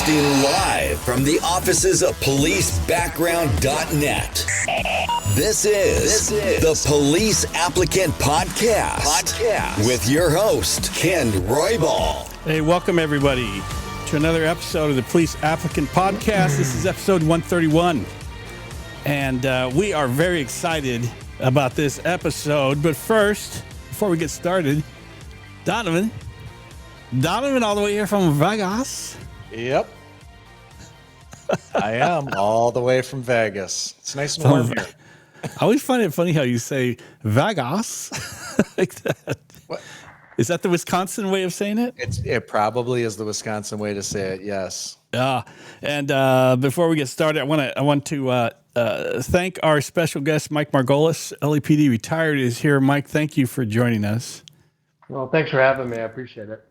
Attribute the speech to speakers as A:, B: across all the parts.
A: Broadcasting live from the offices of policebackground.net. This is the Police Applicant Podcast with your host, Ken Roybal.
B: Hey, welcome everybody to another episode of the Police Applicant Podcast. This is episode 131. And we are very excited about this episode. But first, before we get started, Donovan all the way here from Vegas.
C: Yep. I am all the way from Vegas. It's nice and warm here.
B: I always find it funny how you say Vegas like that.
C: What?
B: Is that the Wisconsin way of saying it?
C: It probably is the Wisconsin way to say it, yes.
B: And before we get started, I want to thank our special guest, Mike Margolis, LAPD retired, is here. Mike, thank you for joining us.
D: Well, thanks for having me. I appreciate it.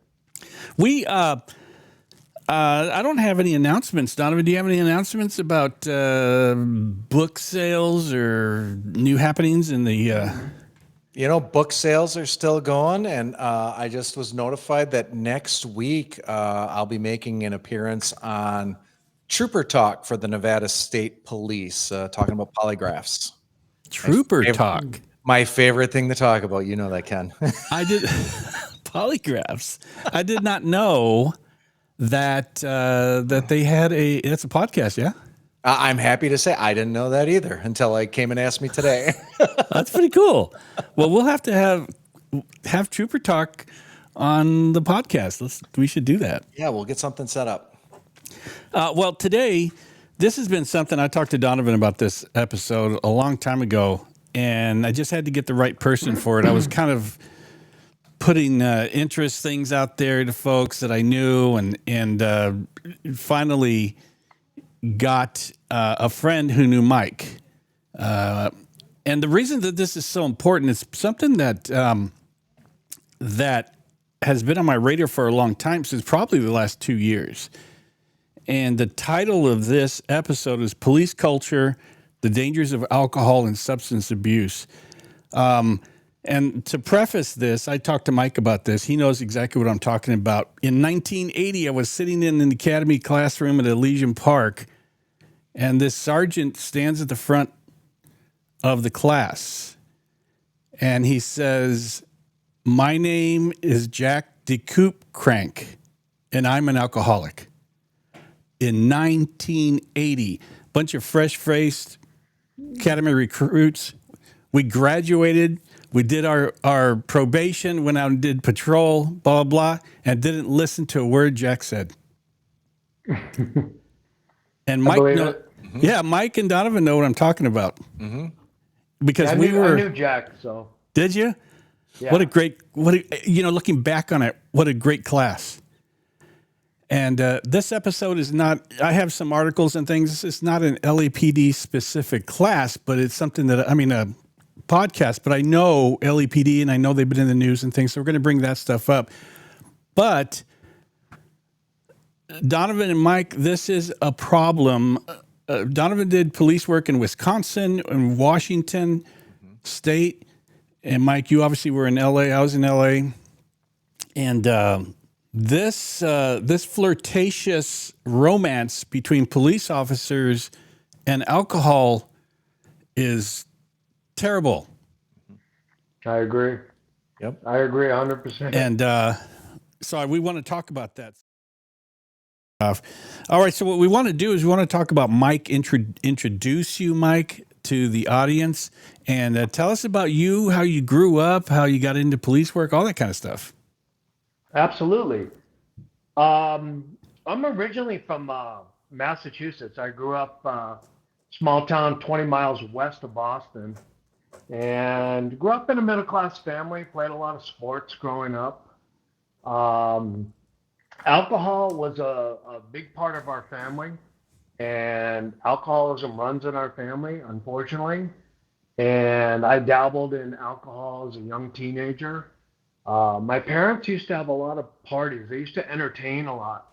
B: We, I don't have any announcements. Donovan, do you have any announcements about book sales or new happenings in the...
C: book sales are still going, and I just was notified that next week I'll be making an appearance on Trooper Talk for the Nevada State Police, talking about polygraphs.
B: Trooper Talk.
C: My favorite thing to talk about. You know that, Ken.
B: I did polygraphs. I did not know that that they had it's a podcast. Yeah,
C: I'm happy to say I didn't know that either until I came and asked me today.
B: That's pretty cool. Well, we'll have to have Trooper Talk on the podcast. We should do that.
C: Yeah, we'll get something set up.
B: Well, today this has been something I talked to Donovan about this episode a long time ago. And I just had to get the right person for it. I was kind of putting interest things out there to folks that I knew, and finally got a friend who knew Mike. And the reason that this is so important is something that that has been on my radar for a long time, since probably the last 2 years. And the title of this episode is Police Culture: The Dangers of Alcohol and Substance Abuse. And to preface this, I talked to Mike about this. He knows exactly what I'm talking about. In 1980, I was sitting in an academy classroom at Elysian Park, and this sergeant stands at the front of the class, and he says, "My name is Jack DeCoop Crank, and I'm an alcoholic." In 1980, bunch of fresh-faced academy recruits. We graduated. We did our probation, went out and did patrol, blah, blah, blah, and didn't listen to a word Jack said. And Mike, Mike and Donovan know what I'm talking about. Mm-hmm. Because
D: I knew Jack, so.
B: Did you?
D: Yeah.
B: Looking back on it, what a great class. And this episode is not, I have some articles and things. It's not an LAPD specific class, but it's something that, a podcast, but I know LAPD and I know they've been in the news and things. So we're going to bring that stuff up. But Donovan and Mike, this is a problem. Donovan did police work in Wisconsin and Washington State. And Mike, you obviously were in LA. I was in LA. And, this flirtatious romance between police officers and alcohol is terrible.
D: I agree.
C: Yep.
D: I agree 100%.
B: And so we want to talk about that. All right. So what we want to do is we want to talk about Mike, introduce you, Mike, to the audience, and tell us about you, how you grew up, how you got into police work, all that kind of stuff.
D: Absolutely. I'm originally from Massachusetts. I grew up small town 20 miles west of Boston, and grew up in a middle-class family, played a lot of sports growing up. Alcohol was a big part of our family, and alcoholism runs in our family, unfortunately. And I dabbled in alcohol as a young teenager. My parents used to have a lot of parties. They used to entertain a lot.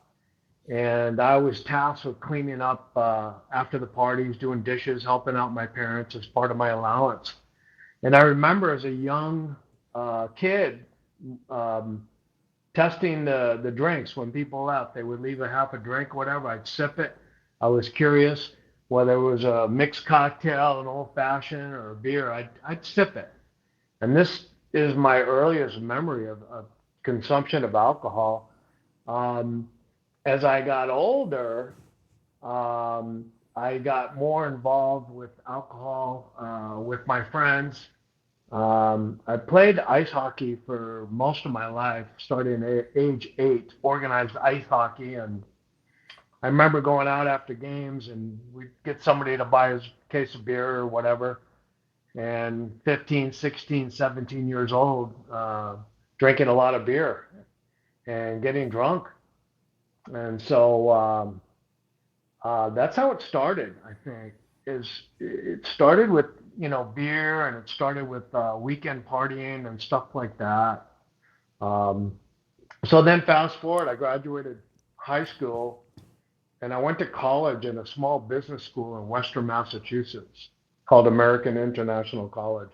D: And I was tasked with cleaning up after the parties, doing dishes, helping out my parents as part of my allowance. And I remember as a young kid, testing the drinks when people left. They would leave a half a drink, whatever. I'd sip it. I was curious whether it was a mixed cocktail, an old fashioned, or a beer. I'd sip it. And this is my earliest memory of consumption of alcohol. Um, as I got older, I got more involved with alcohol with my friends. I played ice hockey for most of my life, starting at age 8, organized ice hockey. And I remember going out after games and we'd get somebody to buy us a case of beer or whatever. And 15, 16, 17 years old, drinking a lot of beer and getting drunk. And so that's how it started, I think. It started with, beer, and it started with weekend partying and stuff like that. Um, so then fast forward, I graduated high school and I went to college in a small business school in Western Massachusetts called American International College.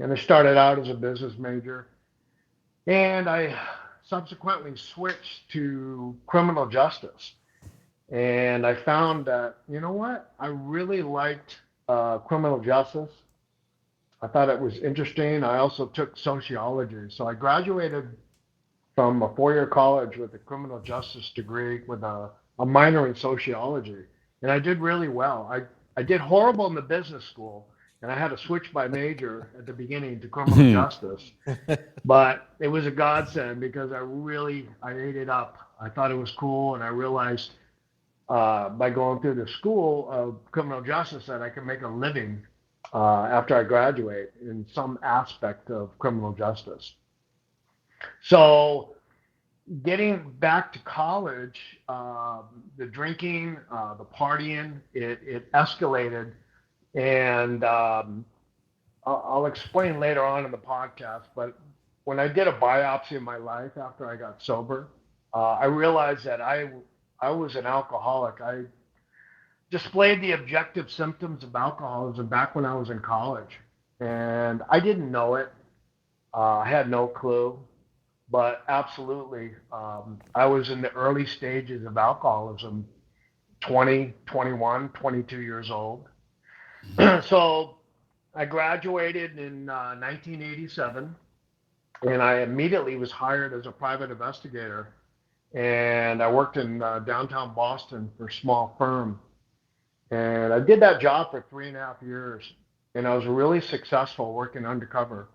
D: And I started out as a business major, and I subsequently switched to criminal justice. And I found that, you know what? I really liked criminal justice. I thought it was interesting. I also took sociology. So I graduated from a 4-year college with a criminal justice degree with a minor in sociology. And I did really well. I did horrible in the business school, and I had to switch my major at the beginning to criminal justice. But it was a godsend because I ate it up. I thought it was cool, and I realized by going through the school of criminal justice that I can make a living after I graduate in some aspect of criminal justice. So getting back to college, the drinking, the partying, it escalated. And I'll explain later on in the podcast, but when I did a biopsy in my life after I got sober, I realized that I was an alcoholic. I displayed the objective symptoms of alcoholism back when I was in college. And I didn't know it. I had no clue. But absolutely, I was in the early stages of alcoholism, 20, 21, 22 years old. So I graduated in 1987, and I immediately was hired as a private investigator. And I worked in downtown Boston for a small firm. And I did that job for 3.5 years. And I was really successful working undercover.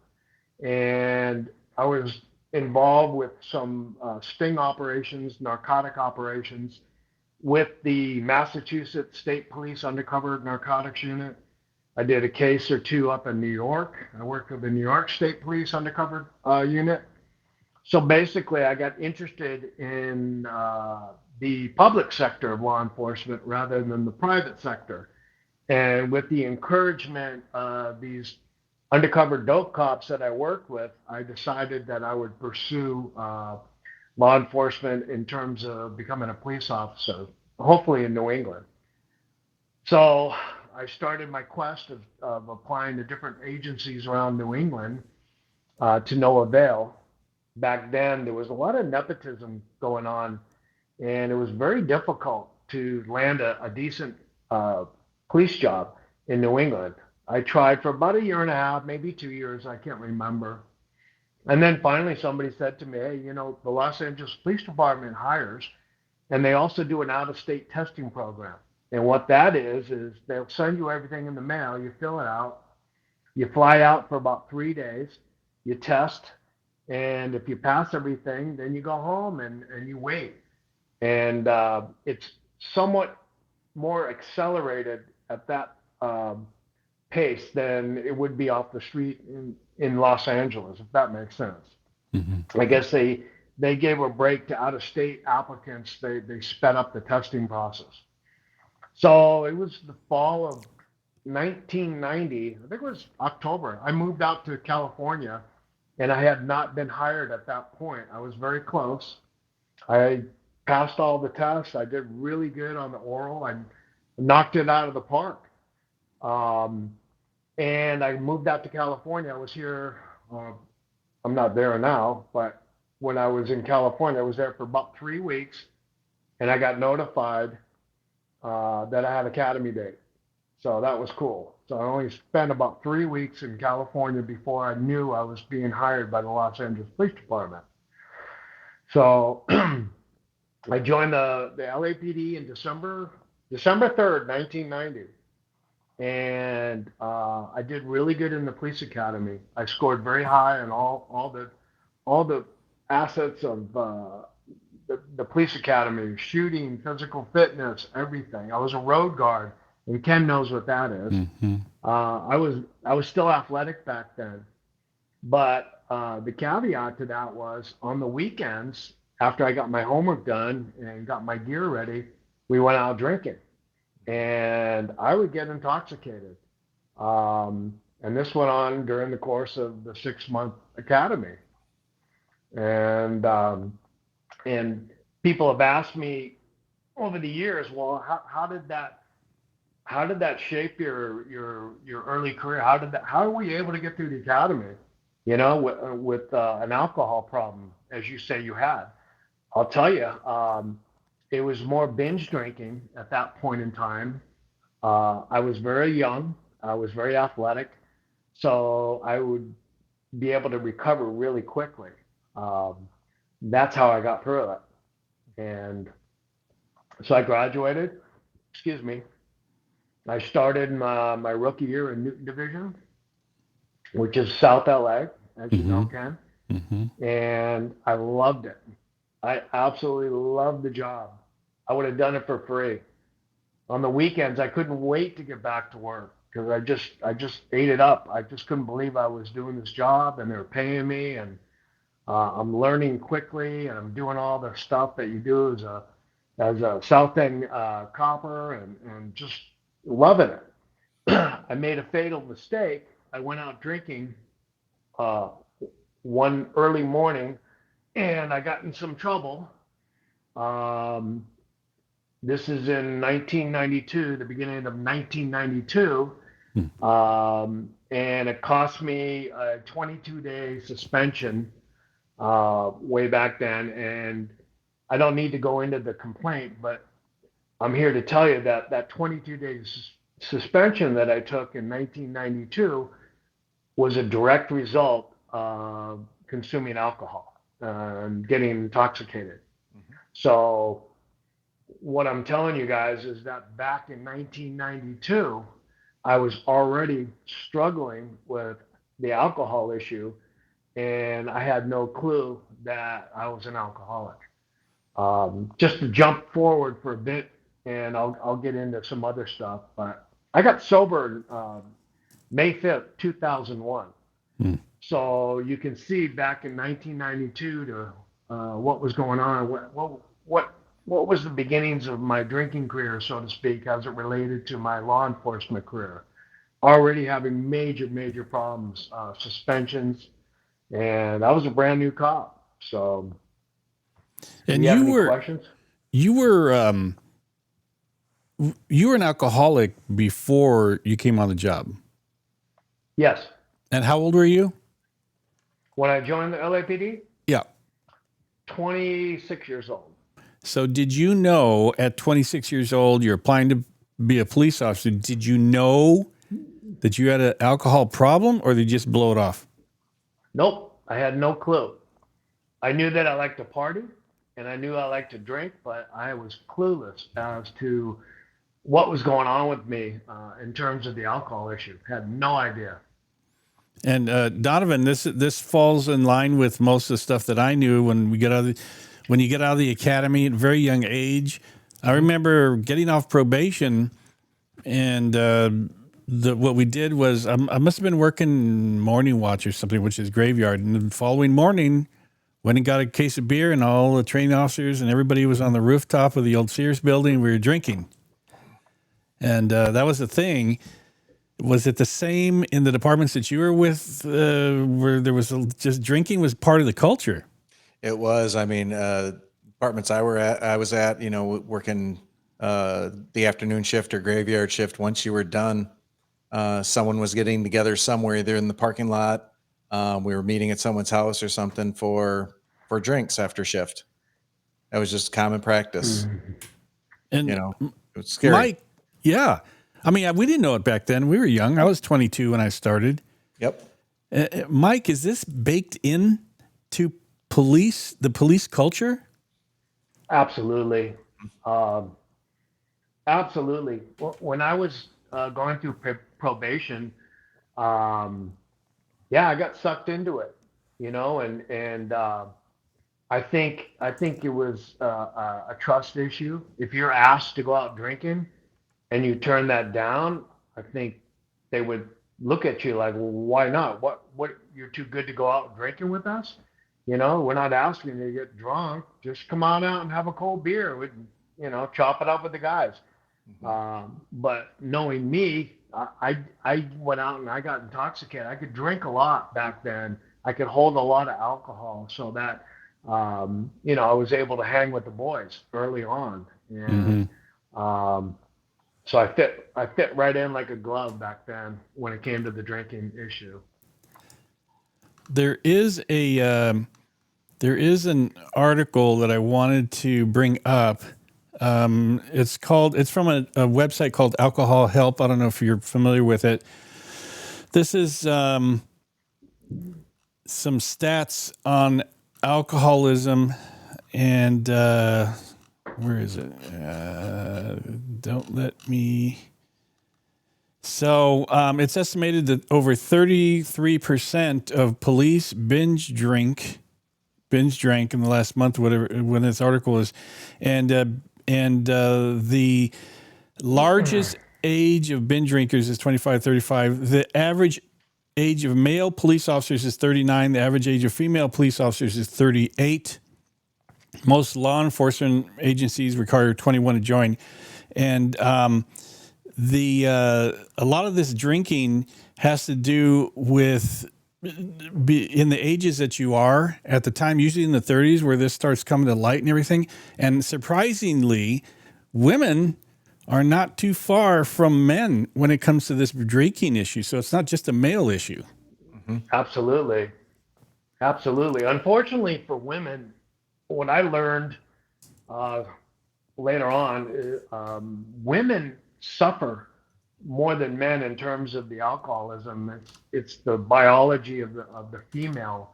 D: And I was involved with some sting operations, narcotic operations with the Massachusetts State Police Undercover Narcotics Unit. I did a case or two up in New York. I worked with the New York State Police Undercover Unit. So basically, I got interested in the public sector of law enforcement rather than the private sector. And with the encouragement of these undercover dope cops that I worked with, I decided that I would pursue law enforcement in terms of becoming a police officer, hopefully in New England. So I started my quest of applying to different agencies around New England to no avail. Back then, there was a lot of nepotism going on, and it was very difficult to land a decent police job in New England. I tried for about 1.5 years, maybe 2 years, I can't remember. And then finally somebody said to me, hey, the Los Angeles Police Department hires, and they also do an out-of-state testing program. And what that is they'll send you everything in the mail, you fill it out, you fly out for about 3 days, you test, and if you pass everything, then you go home and you wait. And it's somewhat more accelerated at that pace than it would be off the street in Los Angeles, if that makes sense. Mm-hmm. I guess they gave a break to out-of-state applicants. They sped up the testing process. So it was the fall of 1990. I think it was October. I moved out to California, and I had not been hired at that point. I was very close. I passed all the tests. I did really good on the oral. I knocked it out of the park. And I moved out to California. I was here, I'm not there now, but when I was in California. I was there for about 3 weeks, and I got notified that I had Academy Day. So that was cool. So I only spent about 3 weeks in California before I knew I was being hired by the Los Angeles Police Department. So I joined the LAPD in December 3rd, 1990. And I did really good in the police academy. I scored very high on all the assets of the police academy: shooting, physical fitness, everything. I was a road guard, and Ken knows what that is.
B: Mm-hmm.
D: I was still athletic back then, but the caveat to that was on the weekends after I got my homework done and got my gear ready, we went out drinking. And I would get intoxicated. And this went on during the course of the 6-month academy. And people have asked me over the years, well, how did that shape your early career? How were you able to get through the academy? You know, with an alcohol problem, as you say you had. I'll tell you, it was more binge drinking at that point in time. I was very young. I was very athletic. So I would be able to recover really quickly. That's how I got through it. And so I graduated. Excuse me. I started my rookie year in Newton Division, which is South LA, as you know, Ken.
B: Mm-hmm.
D: And I loved it. I absolutely loved the job. I would have done it for free. On the weekends, I couldn't wait to get back to work because I just ate it up. I just couldn't believe I was doing this job and they were paying me, and I'm learning quickly, and I'm doing all the stuff that you do as a South End copper, and just loving it. I made a fatal mistake. I went out drinking one early morning, and I got in some trouble. This is in 1992, the beginning of 1992, and it cost me a 22-day suspension way back then. And I don't need to go into the complaint, but I'm here to tell you that that 22-day suspension that I took in 1992 was a direct result of consuming alcohol and getting intoxicated. Mm-hmm. So what I'm telling you guys is that back in 1992, I was already struggling with the alcohol issue, and I had no clue that I was an alcoholic. Just to jump forward for a bit, and I'll get into some other stuff, but I got sober May 5th, 2001. So you can see back in 1992 to what was going on, what was the beginnings of my drinking career, so to speak, as it related to my law enforcement career. Already having major problems, suspensions, and I was a brand new cop. So,
B: and
D: you were questions?
B: You were an alcoholic before you came on the job.
D: Yes.
B: And how old were you
D: when I joined the LAPD?
B: Yeah.
D: 26 years old.
B: So did you know at 26 years old, you're applying to be a police officer, did you know that you had an alcohol problem, or did you just blow it off?
D: Nope. I had no clue. I knew that I liked to party, and I knew I liked to drink, but I was clueless as to what was going on with me in terms of the alcohol issue. Had no idea.
B: And Donovan, this falls in line with most of the stuff that I knew when you get out of the academy at a very young age. I remember getting off probation, and what we did was I must have been working morning watch or something, which is graveyard. And the following morning, went and got a case of beer, and all the training officers and everybody was on the rooftop of the old Sears building. We were drinking, and that was the thing. Was it the same in the departments that you were with, where there was just drinking was part of the culture?
C: It was. I mean, departments I was at, working the afternoon shift or graveyard shift. Once you were done, someone was getting together somewhere, either in the parking lot. We were meeting at someone's house or something for for drinks after shift. That was just common practice.
B: And
C: You know, it was scary.
B: Mike, yeah. I mean, we didn't know it back then. We were young. I was 22 when I started.
C: Yep.
B: Mike, is this baked in to the police culture?
D: Absolutely. Absolutely. When I was going through probation, yeah, I got sucked into it, and I think it was a trust issue. If you're asked to go out drinking and you turn that down, I think they would look at you like, well, why not? What? You're too good to go out drinking with us? We're not asking you to get drunk. Just come on out and have a cold beer. We, chop it up with the guys. But knowing me, I went out and I got intoxicated. I could drink a lot back then. I could hold a lot of alcohol, so that I was able to hang with the boys early on, and so I fit right in like a glove back then when it came to the drinking issue.
B: There is an article that I wanted to bring up. It's from a website called Alcohol Help. I don't know if you're familiar with it. This is some stats on alcoholism and where is it? Don't let me. So it's estimated that over 33% of police binge drank in the last month, whatever when this article is, and the largest age of binge drinkers is 25-35. The average age of male police officers is 39. The average age of female police officers is 38. Most law enforcement agencies require 21 to join, and a lot of this drinking has to do with in the ages that you are at the time, usually in the 30s, where this starts coming to light and everything. And surprisingly, women are not too far from men when it comes to this drinking issue. So it's not just a male issue.
D: Absolutely. Unfortunately for women, what I learned later on, women suffer more than men in terms of the alcoholism. It's the biology of the female.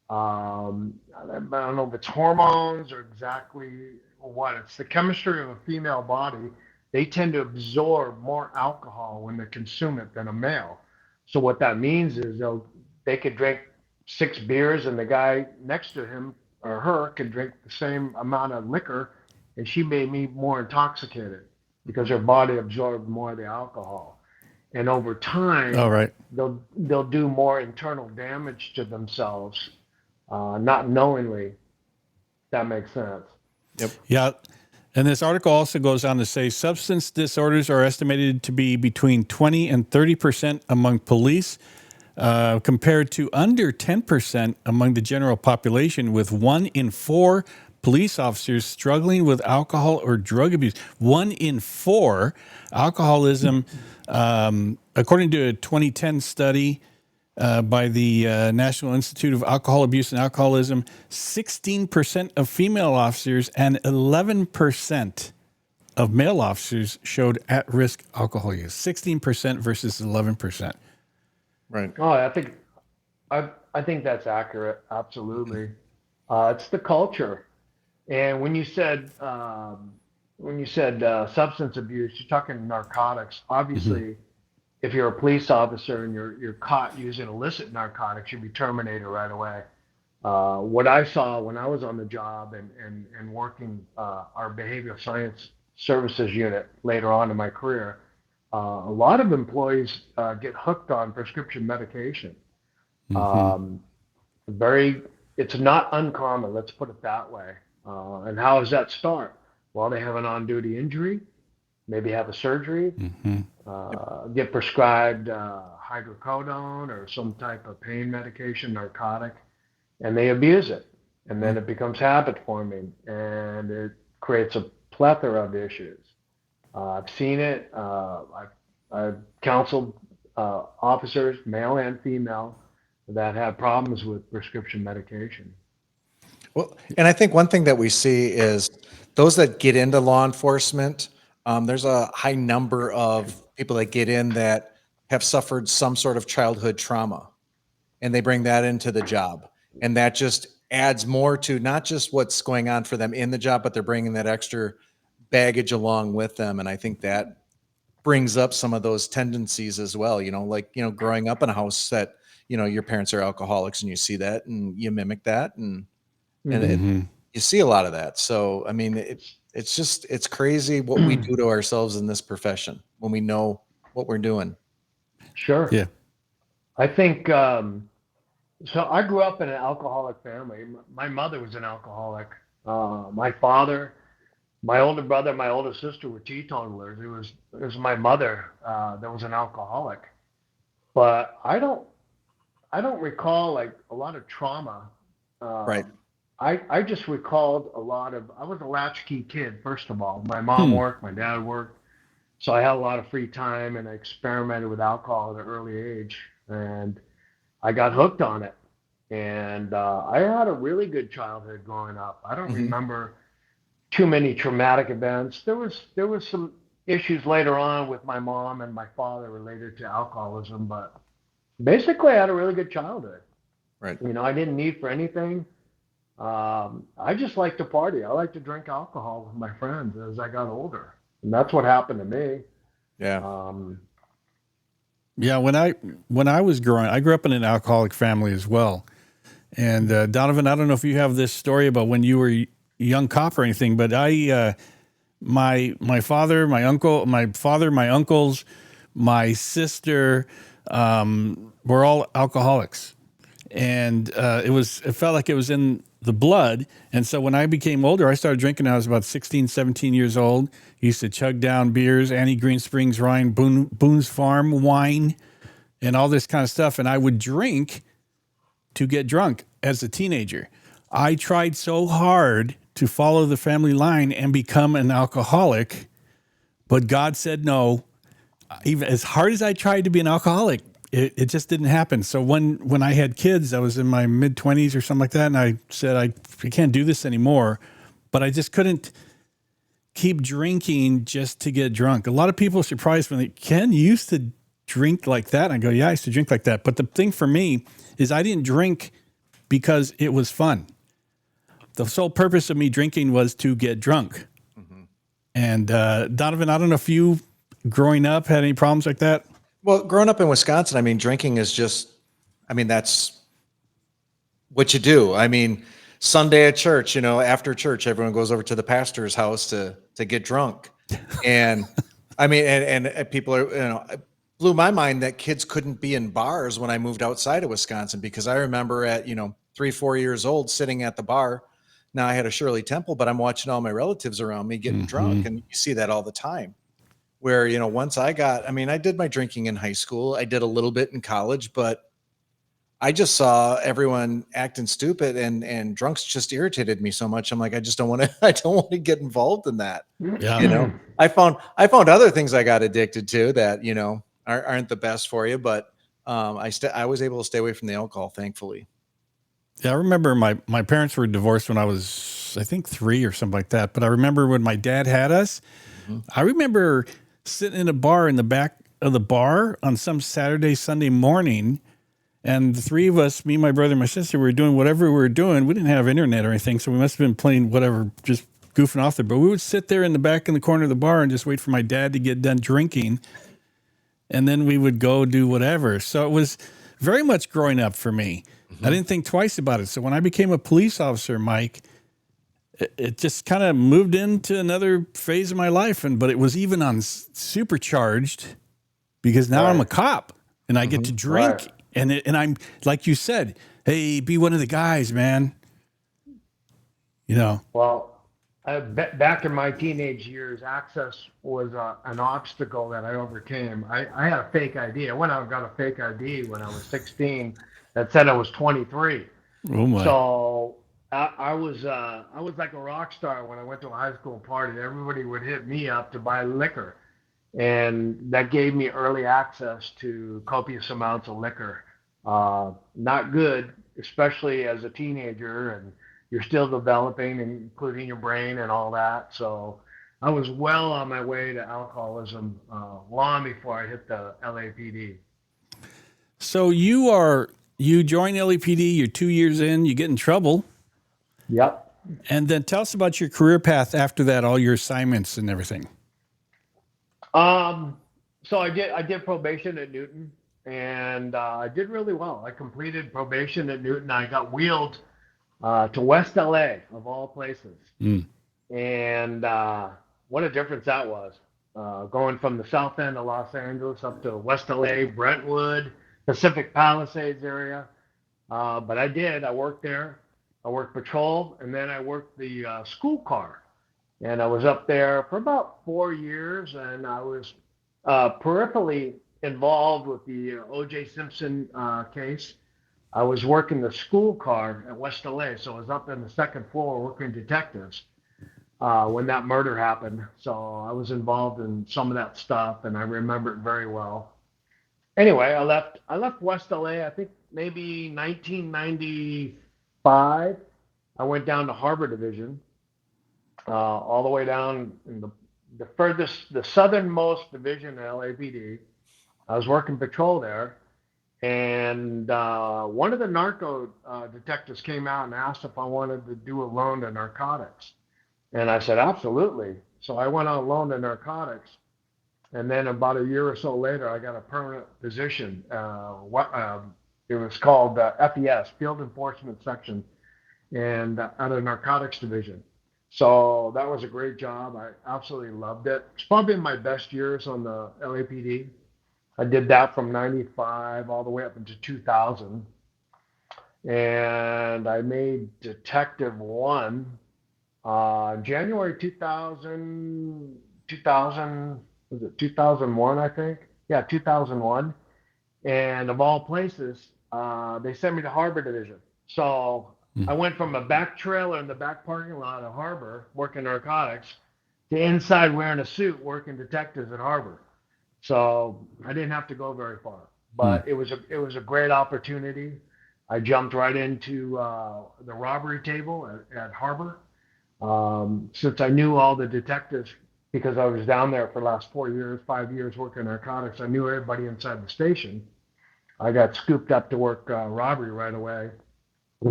D: I don't know if it's hormones or exactly what. It's the chemistry of a female body. They tend to absorb more alcohol when they consume it than a male. So what that means is they could drink 6 beers and the guy next to him or her can drink the same amount of liquor, and she may be more intoxicated because her body absorbed more of the alcohol. And over time, they'll do more internal damage to themselves, not knowingly. That makes sense.
C: Yep.
B: Yeah. And this article also goes on to say substance disorders are estimated to be between 20 and 30% among police, compared to under 10% among the general population, with 1 in 4 police officers struggling with alcohol or drug abuse. 1 in 4. Alcoholism, according to a 2010 study by the National Institute of Alcohol Abuse and Alcoholism, 16% of female officers and 11% of male officers showed at-risk alcohol use. 16% versus 11%.
C: Right.
D: Oh, I think that's accurate. Absolutely. It's the culture. And when you said substance abuse, you're talking narcotics. Obviously, if you're a police officer and you're caught using illicit narcotics, you'd be terminated right away. What I saw when I was on the job and working our behavioral science services unit later on in my career, a lot of employees get hooked on prescription medication. It's not uncommon, let's put it that way. And how does that start? Well, they have an on-duty injury, maybe have a surgery, get prescribed hydrocodone or some type of pain medication, narcotic, and they abuse it. And then it becomes habit forming, and it creates a plethora of issues. I've seen it. I've counseled officers, male and female, that have problems with prescription medication.
C: Well, and I think one thing that we see is those that get into law enforcement, there's a high number of people that get in that have suffered some sort of childhood trauma, and they bring that into the job. And that just adds more to not just what's going on for them in the job, but they're bringing that extra baggage along with them. And I think that brings up some of those tendencies as well, like, growing up in a house that, your parents are alcoholics and you see that and you mimic that. And
B: Mm-hmm.
C: you see a lot of that. So, I mean, it's crazy what we do to ourselves in this profession when we know what we're doing.
D: Sure.
B: Yeah.
D: I think so. I grew up in an alcoholic family. My mother was an alcoholic. My father, my older brother, my older sister were teetotalers. It was my mother that was an alcoholic. But I don't recall like a lot of trauma.
C: Right.
D: I just recalled a lot of. I was a latchkey kid. First of all, my mom
B: Hmm.
D: worked, my dad worked, so I had a lot of free time, and I experimented with alcohol at an early age, and I got hooked on it. And I had a really good childhood growing up. I don't
C: Hmm.
D: remember too many traumatic events. There was some issues later on with my mom and my father related to alcoholism, but basically I had a really good childhood.
C: Right.
D: I didn't need for anything. I just like to party. I like to drink alcohol with my friends as I got older, and that's what happened to me.
C: Yeah.
D: Um,
B: Yeah. When I was growing, I grew up in an alcoholic family as well. And Donovan, I don't know if you have this story about when you were a young cop or anything, but my father, my uncle, my uncles, my sister, were all alcoholics, and it felt like it was in the blood. And so when I became older, I started drinking. I was about 16, 17 years old. Used to chug down beers, Annie Green Springs wine, Boone's Farm wine, and all this kind of stuff. And I would drink to get drunk as a teenager. I tried so hard to follow the family line and become an alcoholic, but God said no. Even as hard as I tried to be an alcoholic, it just didn't happen. So when I had kids, I was in my mid 20s or something like that, and I said I can't do this anymore. But I just couldn't keep drinking just to get drunk. A lot of people are surprised when Ken, you used to drink like that. And I go, yeah, I used to drink like that. But the thing for me is I didn't drink because it was fun. The sole purpose of me drinking was to get drunk.
C: Hmm.
B: And Donovan, I don't know if you, growing up, had any problems like that.
C: Well, growing up in Wisconsin, I mean, drinking is just, I mean, that's what you do. I mean, Sunday at church, after church, everyone goes over to the pastor's house to get drunk. And I mean, and people are, it blew my mind that kids couldn't be in bars when I moved outside of Wisconsin, because I remember at, 3, 4 years old sitting at the bar. Now I had a Shirley Temple, but I'm watching all my relatives around me getting
B: Mm-hmm.
C: drunk. And you see that all the time. Where, once I mean, I did my drinking in high school. I did a little bit in college, but I just saw everyone acting stupid, and drunks just irritated me so much. I'm like, I just don't want to, I don't want to get involved in that.
B: Yeah.
C: I found other things I got addicted to that, aren't the best for you, but I was able to stay away from the alcohol, thankfully.
B: Yeah. I remember my parents were divorced when I was, I think, 3 or something like that. But I remember when my dad had us,
C: Mhm.
B: I remember sitting in a bar in the back of the bar on some Saturday, Sunday morning. And the three of us, me, my brother, and my sister, were doing whatever we were doing. We didn't have internet or anything, so we must have been playing whatever, just goofing off there. But we would sit there in the back in the corner of the bar and just wait for my dad to get done drinking. And then we would go do whatever. So it was very much growing up for me. I
C: Mhm.
B: didn't think twice about it. So when I became a police officer, Mike, it just kind of moved into another phase of my life. But it was even on supercharged because now I'm a
D: right,
B: cop and I get to
C: Mhm.
D: right.
B: drink. And I'm, like you said, hey, be one of the guys, man. You know,
D: Well, back in my teenage years, access was an obstacle that I overcame. I had a fake ID. I went out and got a fake ID when I was 16 that said I was 23.
B: oh my.
D: So I was like a rock star when I went to a high school party. Everybody would hit me up to buy liquor, and that gave me early access to copious amounts of liquor. Not good, especially as a teenager, and you're still developing, including your brain and all that. So I was well on my way to alcoholism long before I hit the LAPD.
B: So you join LAPD, you're 2 years in, you get in trouble.
D: Yep.
B: And then tell us about your career path after that, all your assignments and everything.
D: So I did probation at Newton, and I did really well. I completed probation at Newton. I got wheeled to West LA of all places, and what a difference that was. Going from the south end of Los Angeles up to West LA, Brentwood, Pacific Palisades area. But I worked there. I worked patrol, and then I worked the school car. And I was up there for about 4 years, and I was peripherally involved with the O.J. Simpson case. I was working the school car at West LA, so I was up on the second floor working detectives when that murder happened. So I was involved in some of that stuff, and I remember it very well. Anyway, I left West LA, I think maybe 1995. I went down to Harbor Division, all the way down in the southernmost division of LAPD. I was working patrol there, and one of the narco detectives came out and asked if I wanted to do a loan to narcotics. And I said, absolutely. So I went on loan to narcotics. And then about a year or so later, I got a permanent position. It was called FES, Field Enforcement Section, and out of narcotics division. So that was a great job. I absolutely loved it. It's probably my best years on the LAPD. I did that from 95 all the way up into 2000. And I made Detective 1 January 2000, was it 2001, I think? Yeah, 2001. And of all places, they sent me to Harbor Division. So I went from a back trailer in the back parking lot of Harbor working narcotics to inside wearing a suit working detectives at Harbor. So I didn't have to go very far, but it was a great opportunity. I jumped right into the robbery table at Harbor. Since I knew all the detectives, because I was down there for the last 5 years working narcotics, I knew everybody inside the station. I got scooped up to work robbery right away.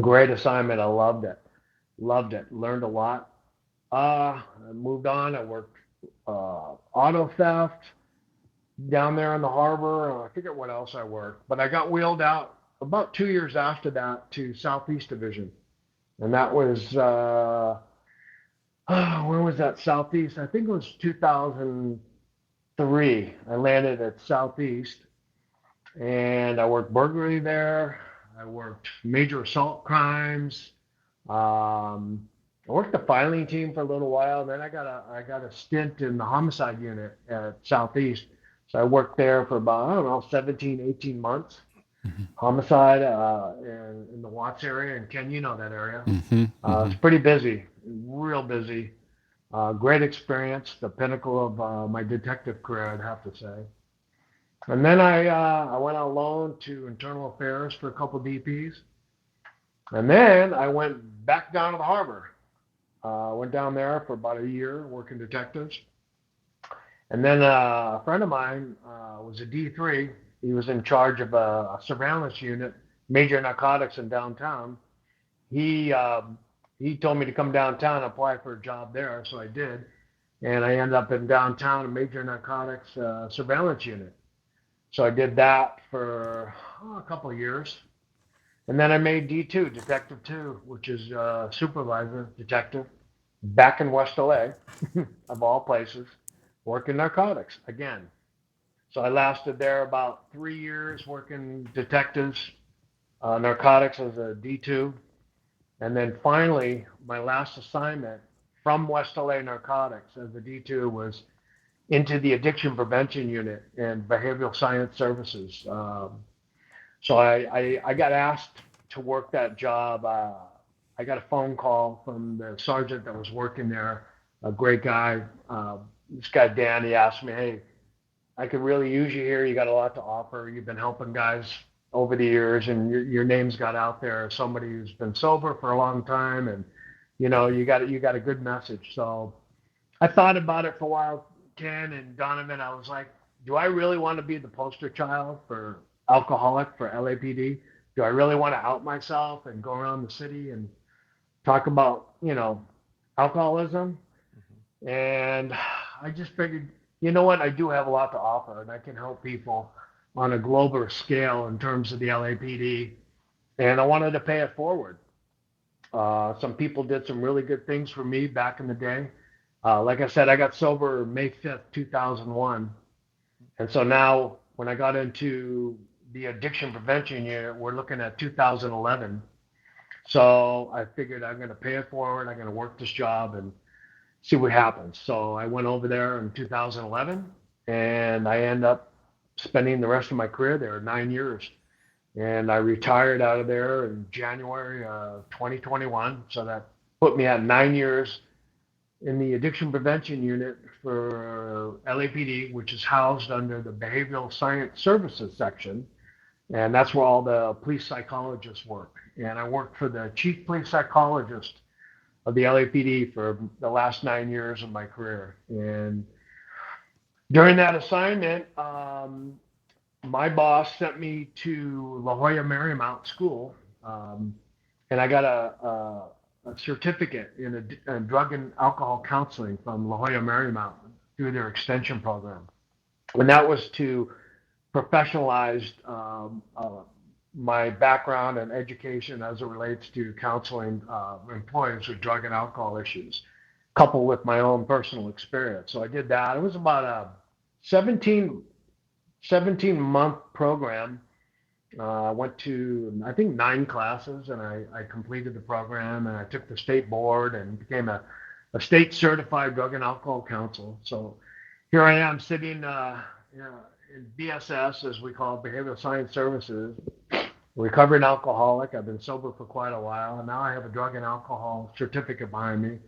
D: Great assignment. I loved it. Learned a lot. I moved on. I worked auto theft down there in the harbor. I forget what else I worked, but I got wheeled out about 2 years after that to Southeast Division. And that was, when was that, Southeast? I think it was 2003. I landed at Southeast, and I worked burglary there. I worked major assault crimes. I worked the filing team for a little while. Then I got a stint in the homicide unit at Southeast. So I worked there for about, I don't know, 17, 18 months. Homicide in the Watts area. And Ken, you know that area. It's pretty busy, real busy. Great experience, the pinnacle of my detective career, I'd have to say. And then I went on loan to Internal Affairs for a couple of DPs. And then I went back down to the harbor. Went down there for about a year working detectives. And then a friend of mine was a D3. He was in charge of a surveillance unit, major narcotics in downtown. He told me to come downtown and apply for a job there, so I did. And I ended up in downtown, a major narcotics surveillance unit. So I did that for a couple of years. And then I made D2, Detective 2, which is supervisor detective, back in West LA, of all places, working narcotics again. So I lasted there about 3 years working detectives, narcotics as a D2. And then finally, my last assignment from West LA Narcotics as a D2 was into the addiction prevention unit and behavioral science services. So I got asked to work that job. I got a phone call from the sergeant that was working there, a great guy. This guy, Dan, he asked me, hey, I could really use you here. You got a lot to offer. You've been helping guys over the years, and your name's got out there as somebody who's been sober for a long time, and you got a good message. So I thought about it for a while, Ken and Donovan. I was like, do I really want to be the poster child for alcoholic for LAPD? Do I really want to out myself and go around the city and talk about, alcoholism? And I just figured, you know what? I do have a lot to offer, and I can help people on a global scale in terms of the LAPD. And I wanted to pay it forward. Some people did some really good things for me back in the day. Like I said, I got sober May 5th, 2001. And so now when I got into the addiction prevention unit, we're looking at 2011. So I figured I'm going to pay it forward. I'm going to work this job and see what happens. So I went over there in 2011, and I ended up spending the rest of my career there, 9 years. And I retired out of there in January of 2021. So that put me at 9 years in the addiction prevention unit for LAPD, which is housed under the Behavioral Science Services section. And that's where all the police psychologists work. And I worked for the chief police psychologist of the LAPD for the last 9 years of my career. And during that assignment, my boss sent me to La Jolla Marymount School, and I got a certificate in drug and alcohol counseling from La Jolla Marymount through their extension program. And that was to professionalize my background and education as it relates to counseling employees with drug and alcohol issues, coupled with my own personal experience. So I did that. It was about a 17-month program. I went to, I think, 9 classes, and I completed the program, and I took the state board and became a state certified drug and alcohol counselor. So here I am sitting in BSS, as we call it, Behavioral Science Services, recovering alcoholic. I've been sober for quite a while, and now I have a drug and alcohol certificate behind me.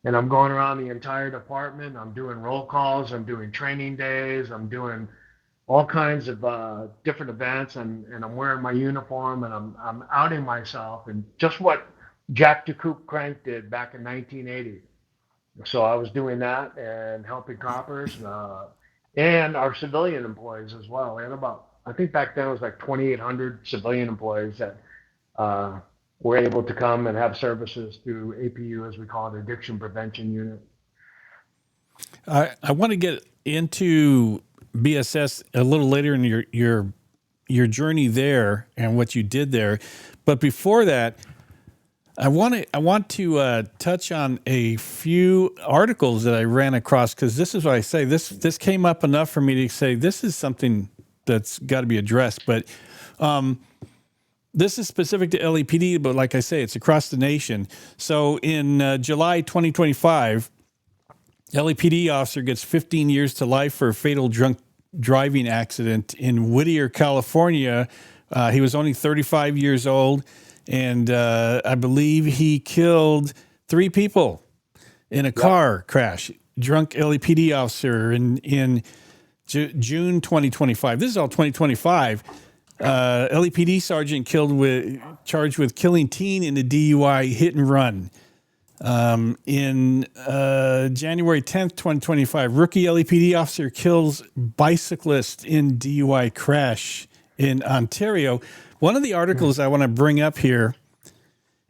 D: And I'm going around the entire department. I'm doing roll calls. I'm doing training days. I'm doing all kinds of different events, and I'm wearing my uniform, and I'm outing myself, and just what Jack DeCoupe Crank did back in 1980. So I was doing that and helping coppers and our civilian employees as well. We had about, I think back then it was like 2,800 civilian employees that were able to come and have services through APU, as we call it, Addiction Prevention Unit.
B: I want to get into BSS a little later in your journey there and what you did there, but before that, I want to touch on a few articles that I ran across, because this is what I say. This came up enough for me to say this is something that's got to be addressed. But this is specific to LAPD, but like I say, it's across the nation. So in July 2025. LAPD officer gets 15 years to life for a fatal drunk driving accident in Whittier, California. He was only 35 years old, and I believe he killed 3 people in a car crash. Drunk LAPD officer in June 2025. This is all 2025. LAPD sergeant charged with killing teen in a DUI hit and run. In January 10th, 2025, rookie LAPD officer kills bicyclist in DUI crash in Ontario. One of the articles I want to bring up here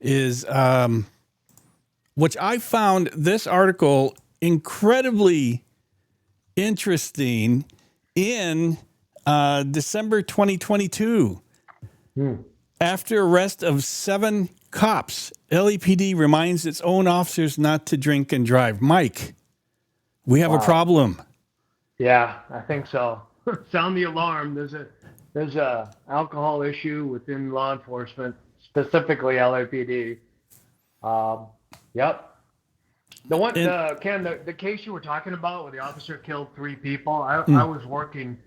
B: is, which I found this article incredibly interesting in December 2022. After arrest of 7 cops, LAPD reminds its own officers not to drink and drive. Mike, we have a problem.
D: Yeah, I think so. Sound the alarm. There's a alcohol issue within law enforcement, specifically LAPD. Yep. Ken, the case you were talking about where the officer killed 3 people, I was working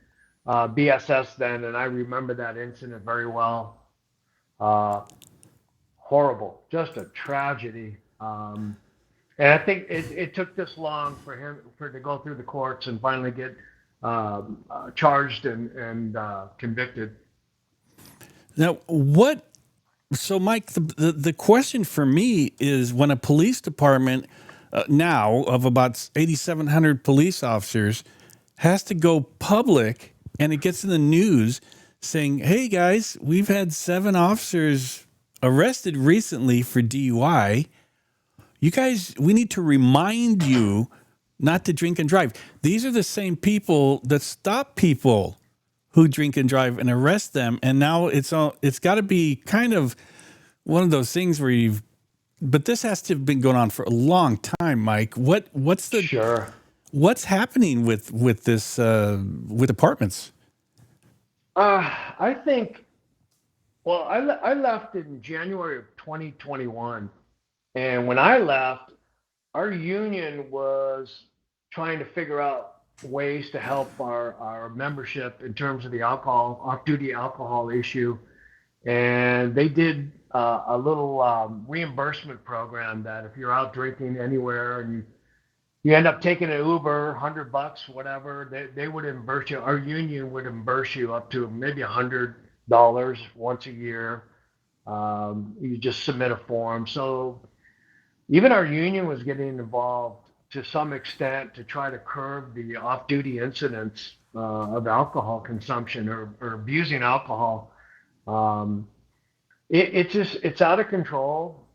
D: BSS then, and I remember that incident very well. Horrible, just a tragedy. And I think it took this long for to go through the courts and finally get charged and convicted.
B: Now, what? So, Mike, the question for me is when a police department now of about 8,700 police officers has to go public and it gets in the news saying, hey, guys, we've had 7 officers arrested recently for DUI. You guys, we need to remind you not to drink and drive. These are the same people that stop people who drink and drive and arrest them. And now it's got to be kind of one of those things where but this has to have been going on for a long time, Mike.
D: Sure.
B: What's happening with this, with apartments?
D: I think, well, I left in January of 2021. And when I left, our union was trying to figure out ways to help our membership in terms of the alcohol, off-duty alcohol issue. And they did a little reimbursement program that if you're out drinking anywhere and you end up taking an Uber, $100, whatever, they would reimburse you. Our union would reimburse you up to maybe $100 once a year. You just submit a form. So even our union was getting involved to some extent to try to curb the off-duty incidents of alcohol consumption or abusing alcohol. It's out of control,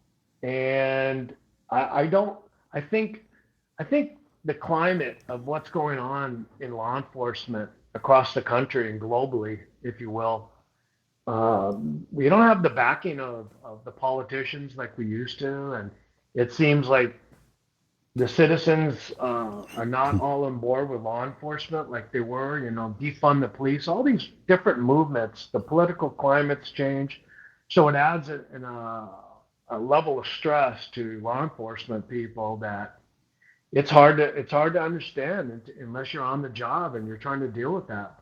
D: and I think the climate of what's going on in law enforcement across the country and globally, if you will, we don't have the backing of the politicians like we used to, and it seems like the citizens are not all on board with law enforcement like they were. Defund the police, all these different movements. The political climate's changed, so it adds a level of stress to law enforcement people that it's hard to understand unless you're on the job and you're trying to deal with that.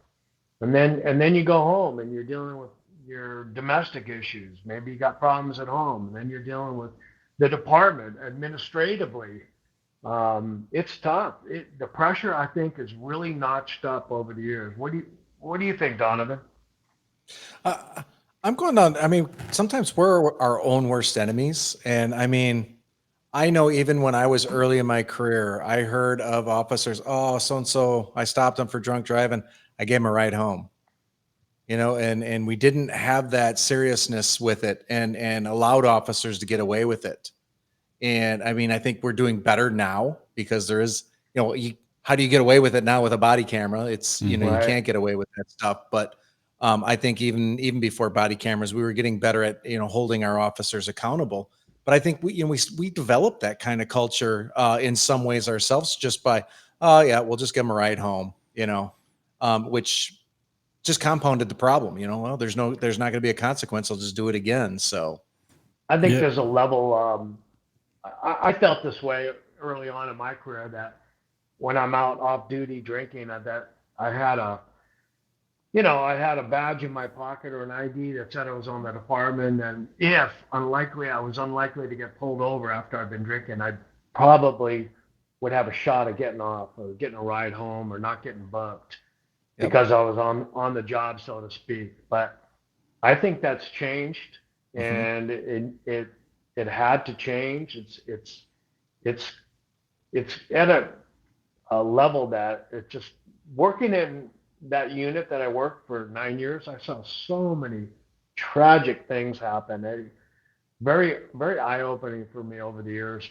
D: And then you go home and you're dealing with your domestic issues. Maybe you got problems at home, and then you're dealing with the department administratively. It's tough. The pressure, I think, is really notched up over the years. What do you think, Donovan?
C: I'm going on. I mean, sometimes we're our own worst enemies. And I mean, I know even when I was early in my career, I heard of officers, oh, so and so, I stopped them for drunk driving. I gave them a ride home. And we didn't have that seriousness with it and allowed officers to get away with it. And I mean, I think we're doing better now because there is, how do you get away with it now with a body camera? It's,
D: Right.
C: you can't get away with that stuff. But I think even before body cameras, we were getting better at, holding our officers accountable. But I think we developed that kind of culture in some ways ourselves just by, oh yeah, we'll just give them a ride home, which just compounded the problem. Well, there's not going to be a consequence. I'll just do it again. So
D: I think
B: Yeah.
D: there's a level. I felt this way early on in my career that when I'm out off duty drinking, that I had a badge in my pocket or an ID that said I was on the department, and if I was unlikely to get pulled over after I've been drinking, I probably would have a shot of getting off or getting a ride home or not getting booked because I was on the job, so to speak. But I think that's changed, and it had to change. It's at a level that it's just working in that unit that I worked for 9 years. I saw so many tragic things happen. Very, very eye-opening for me over the years.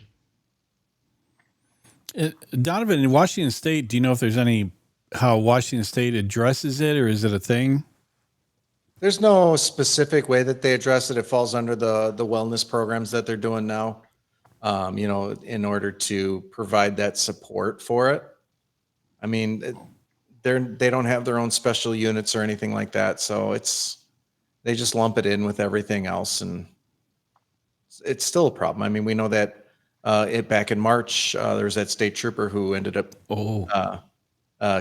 B: Donovan, in Washington State, do you know if there's how Washington State addresses it, or is it a thing?
C: there's no specific way that they address it. It falls under the wellness programs that they're doing now, in order to provide that support for it. I mean, they don't have their own special units or anything like that. So they just lump it in with everything else. And it's still a problem. I mean, we know that back in March, there was that state trooper who ended up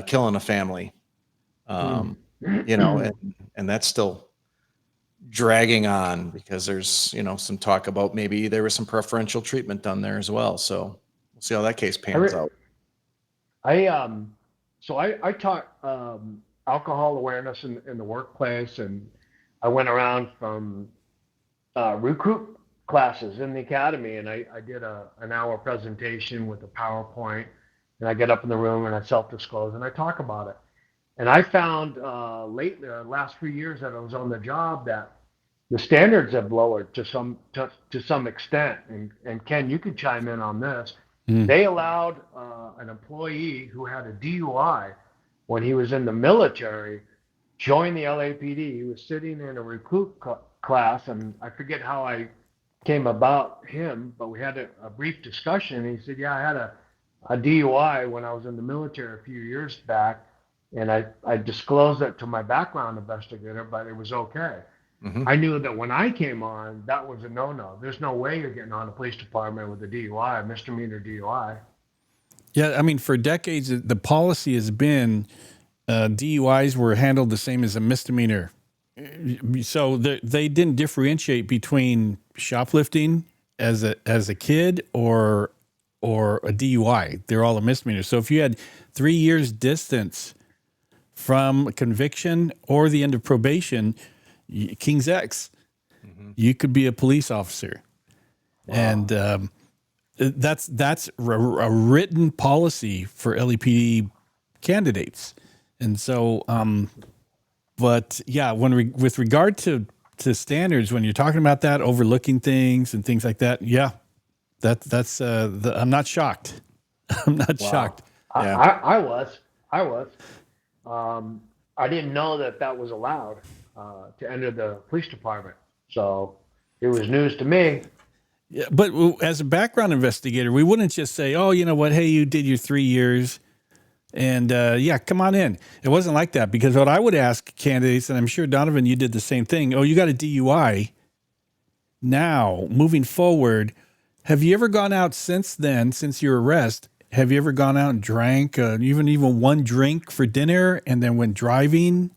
C: killing a family, and that's still dragging on because there's, some talk about maybe there was some preferential treatment done there as well. So we'll see how that case pans out.
D: So I taught alcohol awareness in the workplace, and I went around from recruit classes in the academy, and I did an hour presentation with a PowerPoint, and I get up in the room and I self-disclose and I talk about it. And I found last few years that I was on the job that the standards have lowered to some extent. And Ken, you could chime in on this. They allowed an employee who had a DUI when he was in the military join the LAPD. He was sitting in a recruit class, and I forget how I came about him, but we had a brief discussion. And he said, "Yeah, I had a DUI when I was in the military a few years back, and I disclosed it to my background investigator, but it was okay." I knew that when I came on, that was a no-no. There's no way you're getting on a police department with a DUI, a misdemeanor DUI.
B: Yeah, I mean, for decades, the policy has been DUIs were handled the same as a misdemeanor. So they didn't differentiate between shoplifting as a kid or a DUI. They're all a misdemeanor. So if you had 3 years distance from conviction or the end of probation, King's X, you could be a police officer. Wow. And that's a written policy for LAPD candidates. And so, but yeah, with regard to standards, when you're talking about that, overlooking things and things like that, yeah, that's I'm not shocked. I'm not shocked.
D: Yeah. I was. I didn't know that was allowed to enter the police department, so it was news to me.
B: Yeah, but as a background investigator, we wouldn't just say, "Oh, you know what? Hey, you did your 3 years, and yeah, come on in." It wasn't like that, because what I would ask candidates, and I'm sure Donovan, you did the same thing. "Oh, you got a DUI. Now, moving forward, have you ever gone out since then, since your arrest? Have you ever gone out and drank even one drink for dinner and then went driving?"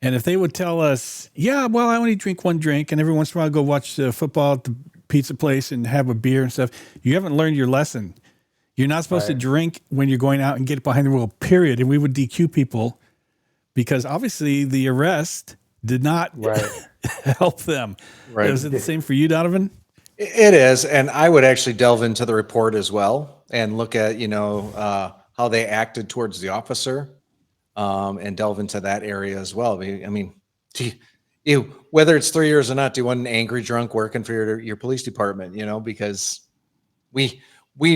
B: And if they would tell us, "Yeah, well, I only drink one drink, and every once in a while I go watch football at the pizza place and have a beer and stuff," you haven't learned your lesson. You're not supposed to drink when you're going out and get behind the wheel, period. And we would DQ people because obviously the arrest did not help them. Right. Is it the same for you, Donovan?
C: It is. And I would actually delve into the report as well and look at, how they acted towards the officer, and delve into that area as well. I mean, whether it's 3 years or not, do you want an angry drunk working for your police department, because we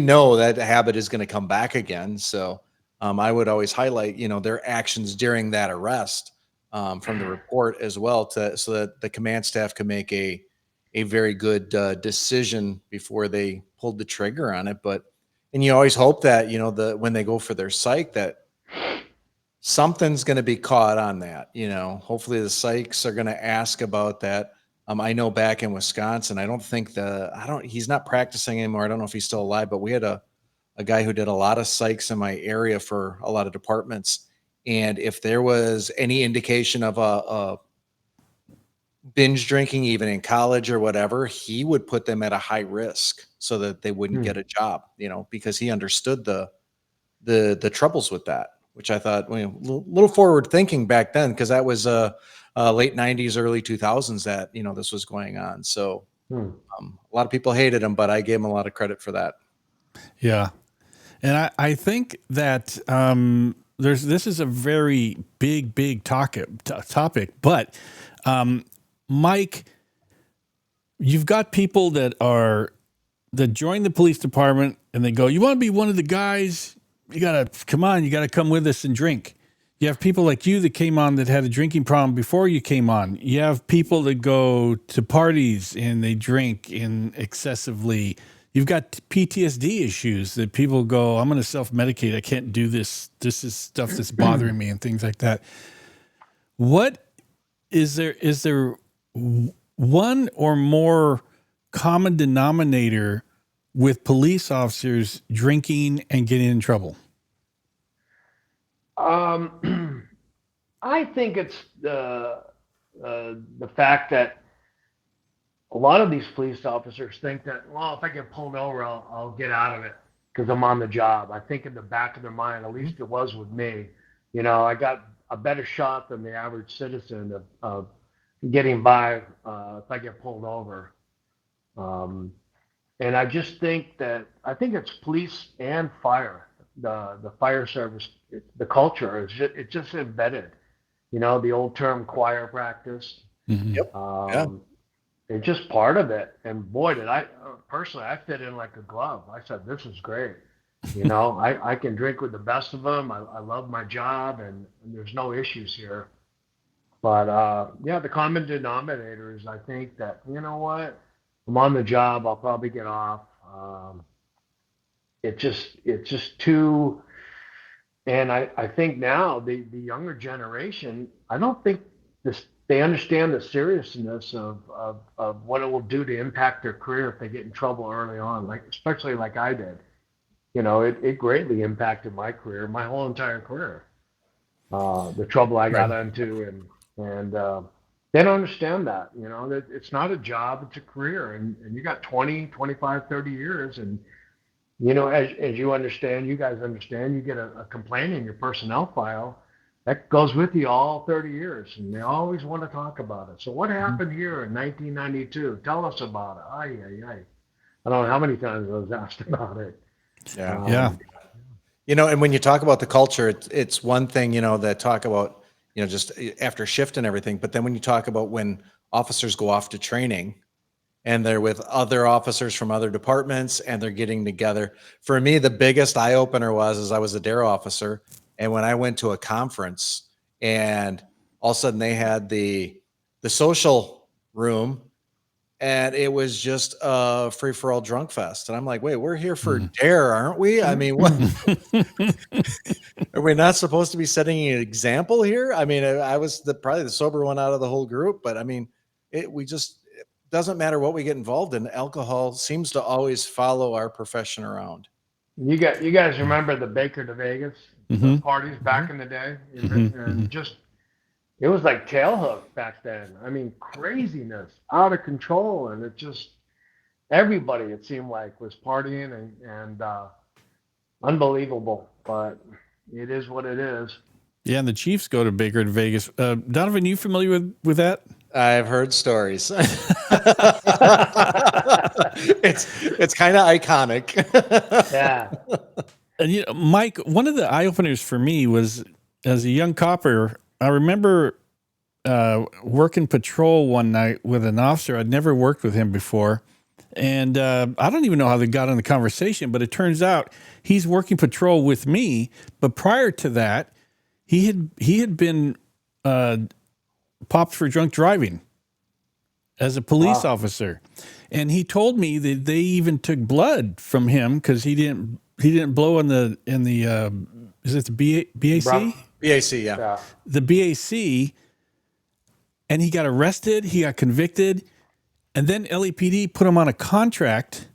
C: know that habit is going to come back again. So I would always highlight, their actions during that arrest from the report as well, so that the command staff can make a very good decision before they pulled the trigger on it. And you always hope that, when they go for their psych, that something's going to be caught on that. Hopefully the psychs are going to ask about that. I know back in Wisconsin, I don't think he's not practicing anymore. I don't know if he's still alive, but we had a guy who did a lot of psychs in my area for a lot of departments. And if there was any indication of a binge drinking, even in college or whatever, he would put them at a high risk so that they wouldn't get a job, because he understood the troubles with that, which I thought, a little forward thinking back then, because that was late 90s, early 2000s that, this was going on. So a lot of people hated him, but I gave him a lot of credit for that.
B: Yeah. And I think that this is a very big topic, but Mike, you've got people that join the police department and they go, "You want to be one of the guys? You got to come with us and drink." You have people like you that came on that had a drinking problem before you came on. You have people that go to parties and they drink excessively. You've got PTSD issues that people go, "I'm going to self-medicate. I can't do this. This is stuff that's bothering me," and things like that. What is there one or more common denominator with police officers drinking and getting in trouble?
D: I think it's the fact that a lot of these police officers think that, well, if I get pulled over, I'll get out of it because I'm on the job. I think in the back of their mind, at least it was with me, I got a better shot than the average citizen of getting by if I get pulled over. Um, and I just think that I think it's police and fire, the fire service, the culture is it's just embedded. You know, the old term choir practice.
B: Mhm.
C: Yep. Yeah.
D: Um, it's just part of it. And boy, did I personally, I fit in like a glove. I said, this is great. You know, I can drink with the best of them. I love my job, and there's no issues here. But yeah, the common denominator is I think that, you know what, I'm on the job. I'll probably get off. It's just too. And I think now the younger generation, I don't think this they understand the seriousness of what it will do to impact their career if they get in trouble early on, like especially like I did. You know, it greatly impacted my career, my whole entire career. The trouble I got
B: Right.
D: into, and they don't understand that. You know, that it's not a job, it's a career, and you got 20, 25, 30 years, and you know, as you understand, you guys understand, you get a complaint in your personnel file that goes with you all 30 years, and they always want to talk about it. So what happened here in 1992? Tell us about it. Ay, ay, ay. I don't know how many times I was asked about it.
C: Yeah.
B: Yeah.
C: You know, and when you talk about the culture, it's one thing, you know, that talk about, you know, just after shift and everything. But then when you talk about when officers go off to training and they're with other officers from other departments and they're getting together. For me, the biggest eye opener was I was a DARE officer. And when I went to a conference and all of a sudden they had the social room and it was just a free for all drunk fest. And I'm like, wait, we're here for
B: Mhm.
C: DARE, aren't we? I mean, what are we not supposed to be setting an example here? I mean, I was probably the sober one out of the whole group, but I mean, it doesn't matter what we get involved in. Alcohol seems to always follow our profession around.
D: You guys remember the Baker to Vegas
B: Mhm.
D: parties back in the day,
B: Mhm.
D: and just it was like tailhook back then. I mean, craziness, out of control, and it just everybody it seemed like was partying and unbelievable. But it is what it is.
B: Yeah, and the Chiefs go to Baker to Vegas. Donovan, you familiar with that?
C: I've heard stories. It's kind of iconic.
D: Yeah.
B: And you know, Mike, one of the eye openers for me was as a young copper. I remember working patrol one night with an officer. I'd never worked with him before, and I don't even know how they got in the conversation. But it turns out he's working patrol with me. But prior to that, he had been popped for drunk driving as a police
D: Wow.
B: officer, and he told me that they even took blood from him because he didn't blow in the is it the
D: Bro-
B: BAC
C: BAC, yeah.
D: Yeah.
B: the BAC, and he got arrested, he got convicted, and then LAPD put him on a contract,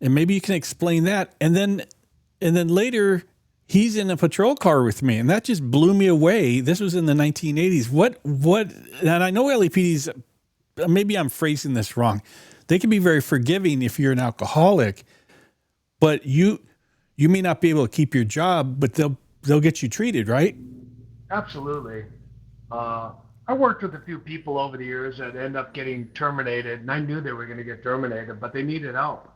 B: and maybe you can explain that, and then later. He's in a patrol car with me, and that just blew me away. This was in the 1980s. What? And I know LAPD's. Maybe I'm phrasing this wrong. They can be very forgiving if you're an alcoholic, but you may not be able to keep your job, but they'll get you treated, right?
D: Absolutely. I worked with a few people over the years that end up getting terminated, and I knew they were going to get terminated, but they needed help.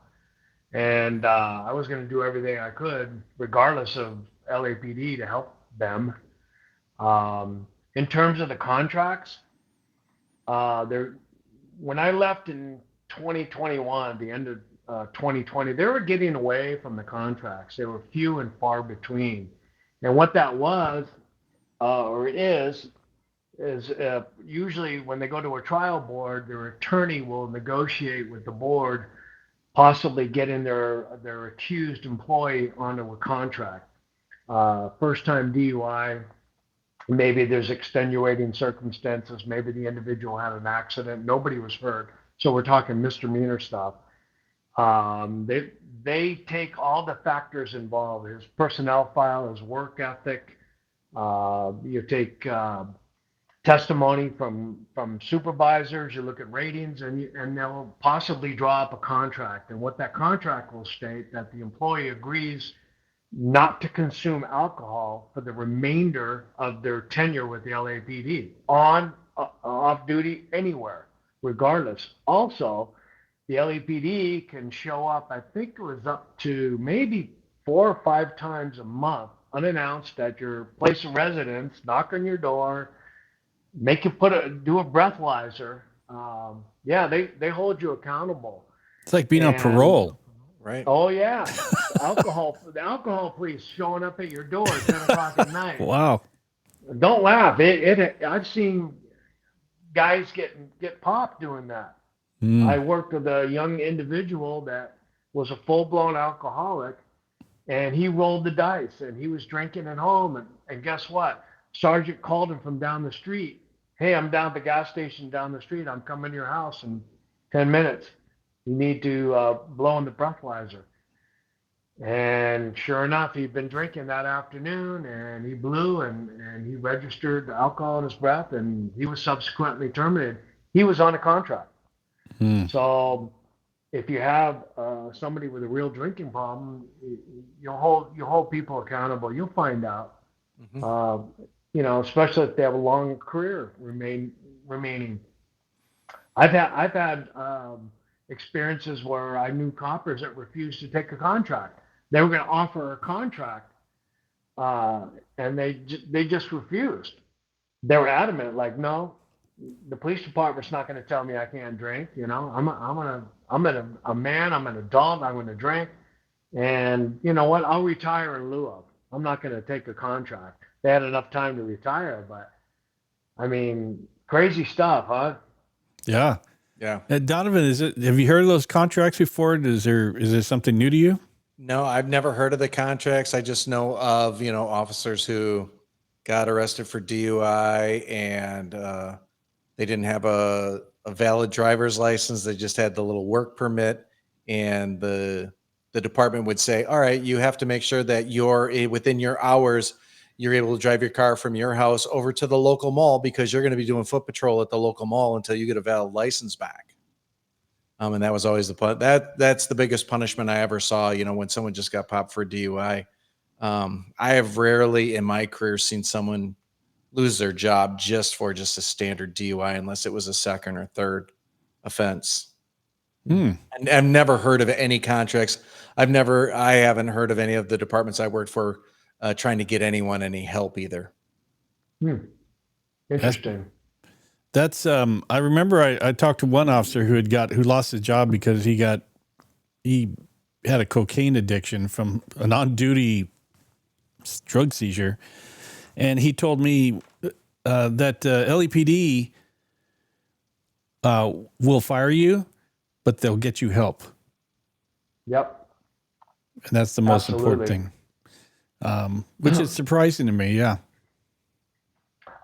D: And I was going to do everything I could, regardless of LAPD, to help them. In terms of the contracts, there, when I left in 2021, the end of 2020, they were getting away from the contracts. They were few and far between. And what that was, or is usually when they go to a trial board, their attorney will negotiate with the board, possibly getting their accused employee onto a contract. First time DUI, maybe there's extenuating circumstances, maybe the individual had an accident, nobody was hurt. So we're talking misdemeanor stuff. They take all the factors involved, his personnel file, his work ethic. You take testimony from supervisors, you look at ratings, and they'll possibly draw up a contract. And what that contract will state that the employee agrees not to consume alcohol for the remainder of their tenure with the LAPD on off duty anywhere, regardless. Also, the LAPD can show up, I think it was up to maybe 4 or 5 times a month, unannounced at your place of residence, knock on your door, make you do a breathalyzer. Yeah, they hold you accountable.
B: It's like being on
D: And
B: parole.
C: Right.
D: oh yeah, the alcohol police showing up at your door at 10 o'clock at night.
B: Wow.
D: Don't laugh. I've seen guys get popped doing that. I worked with a young individual that was a full-blown alcoholic, and he rolled the dice, and he was drinking at home, and guess what? Sergeant called him from down the street. Hey, I'm down at the gas station down the street. I'm coming to your house in 10 minutes. You need to blow in the breathalyzer. And sure enough, he'd been drinking that afternoon, and he blew, and he registered alcohol in his breath, and he was subsequently terminated. He was on a contract. So if you have somebody with a real drinking problem, you'll hold people accountable. You'll find out, especially if they have a long career remaining. I've had experiences where I knew coppers that refused to take a contract. They were going to offer a contract, and they just refused. They were adamant, like, no, the police department's not going to tell me I can't drink. I'm a man. I'm an adult. I'm going to drink, and you know what? I'll retire in lieu of. I'm not going to take a contract. They had enough time to retire, but I mean, crazy stuff, huh?
B: Yeah.
C: Yeah.
B: Donovan, have you heard of those contracts before? Is there something new to you?
C: No, I've never heard of the contracts. I just know of, officers who got arrested for DUI and they didn't have a valid driver's license. They just had the little work permit, and the department would say, all right, you have to make sure that you're within your hours, you're able to drive your car from your house over to the local mall because you're going to be doing foot patrol at the local mall until you get a valid license back. And that was always that's the biggest punishment I ever saw, when someone just got popped for a DUI. I have rarely in my career seen someone lose their job just a standard DUI, unless it was a second or third offense. And I've never heard of any contracts. I haven't heard of any of the departments I worked for trying to get anyone any help either.
D: Interesting.
B: That's I remember I talked to one officer who lost his job because he had a cocaine addiction from an on-duty drug seizure, and he told me that LAPD will fire you, but they'll get you help.
D: Yep.
B: And that's the most important thing, which is surprising to me. Yeah.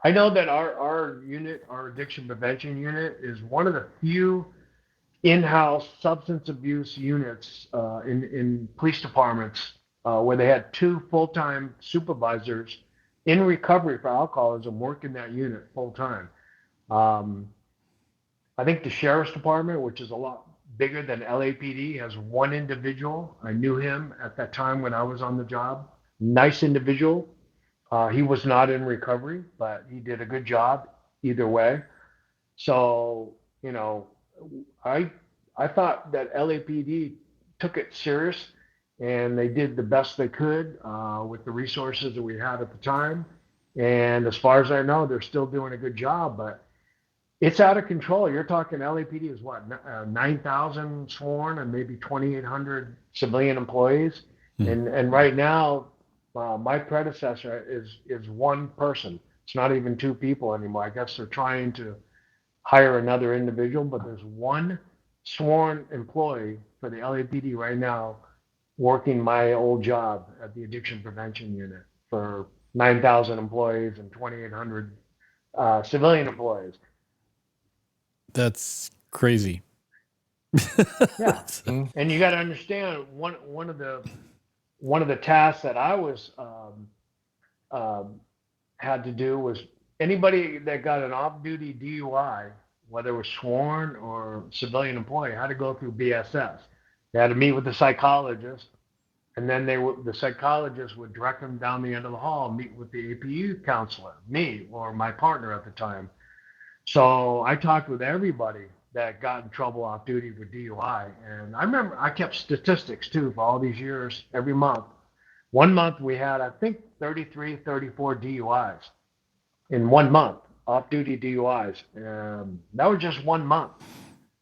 D: I know that our unit, our addiction prevention unit, is one of the few in-house substance abuse units in police departments where they had 2 full-time supervisors in recovery for alcoholism working that unit full-time. I think the sheriff's department, which is a lot bigger than LAPD, has 1 individual. I knew him at that time when I was on the job. Nice individual. He was not in recovery, but he did a good job either way. So, I thought that LAPD took it serious, and they did the best they could with the resources that we had at the time. And as far as I know, they're still doing a good job, but it's out of control. You're talking LAPD is what, 9,000 sworn and maybe 2,800 civilian employees. And right now, my predecessor is 1 person. It's not even 2 people anymore. I guess they're trying to hire another individual, but there's 1 sworn employee for the LAPD right now working my old job at the addiction prevention unit for 9,000 employees and 2,800 civilian employees.
B: That's crazy.
D: Yeah. And you got to understand one of the tasks that I was had to do was anybody that got an off-duty DUI, whether it was sworn or civilian employee, had to go through BSS. They had to meet with the psychologist, and then the psychologist would direct them down the end of the hall, meet with the APU counselor, me or my partner at the time. So I talked with everybody that got in trouble off duty for DUI. And I remember I kept statistics too for all these years, every month. One month we had, I think, 33, 34 DUIs in 1 month, off duty DUIs. That was just 1 month.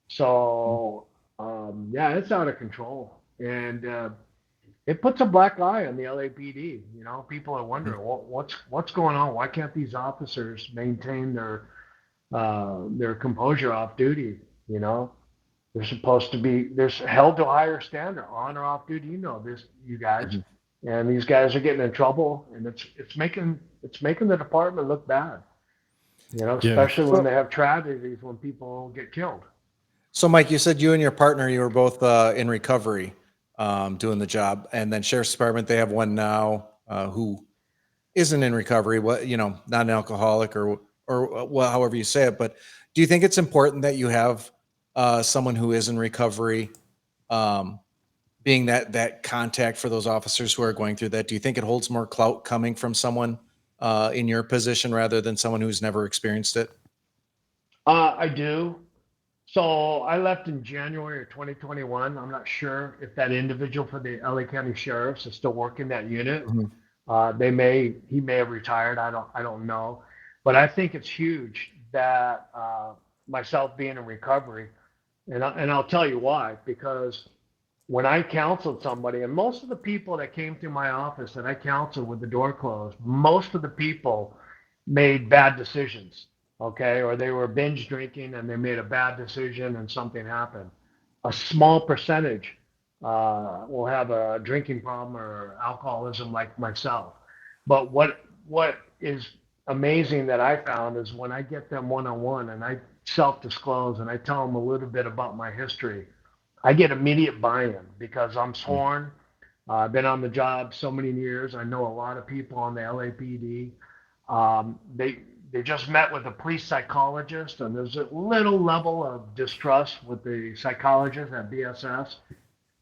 D: So, yeah, it's out of control. And it puts a black eye on the LAPD. You know, people are wondering what's going on. Why can't these officers maintain their composure off duty? You know, they're supposed to be they're held to a higher standard on or off duty. You know this, you guys, and these guys are getting in trouble, and it's making the department look bad. You know,
B: Yeah.
D: especially when they have tragedies when people get killed.
C: So, Mike, you said you and your partner, you were both in recovery, doing the job, and then Sheriff's Department, they have one now who isn't in recovery. What not an alcoholic or well, however you say it. But do you think it's important that you have someone who is in recovery, being that contact for those officers who are going through that? Do you think it holds more clout coming from someone in your position rather than someone who's never experienced it?
D: I do. So I left in January of 2021. I'm not sure if that individual for the LA County Sheriffs is still working that unit. He may have retired. I don't know, but I think it's huge that myself being in recovery, and I'll tell you why. Because when I counseled somebody, and most of the people that came through my office that I counseled with the door closed, most of the people made bad decisions, okay, or they were binge drinking and they made a bad decision and something happened. A small percentage will have a drinking problem or alcoholism like myself. But what is amazing that I found is when I get them one-on-one and I self-disclose and I tell them a little bit about my history, I get immediate buy-in because I'm sworn. I've been on the job so many years. I know a lot of people on the LAPD. They just met with a police psychologist, and there's a little level of distrust with the psychologist at BSS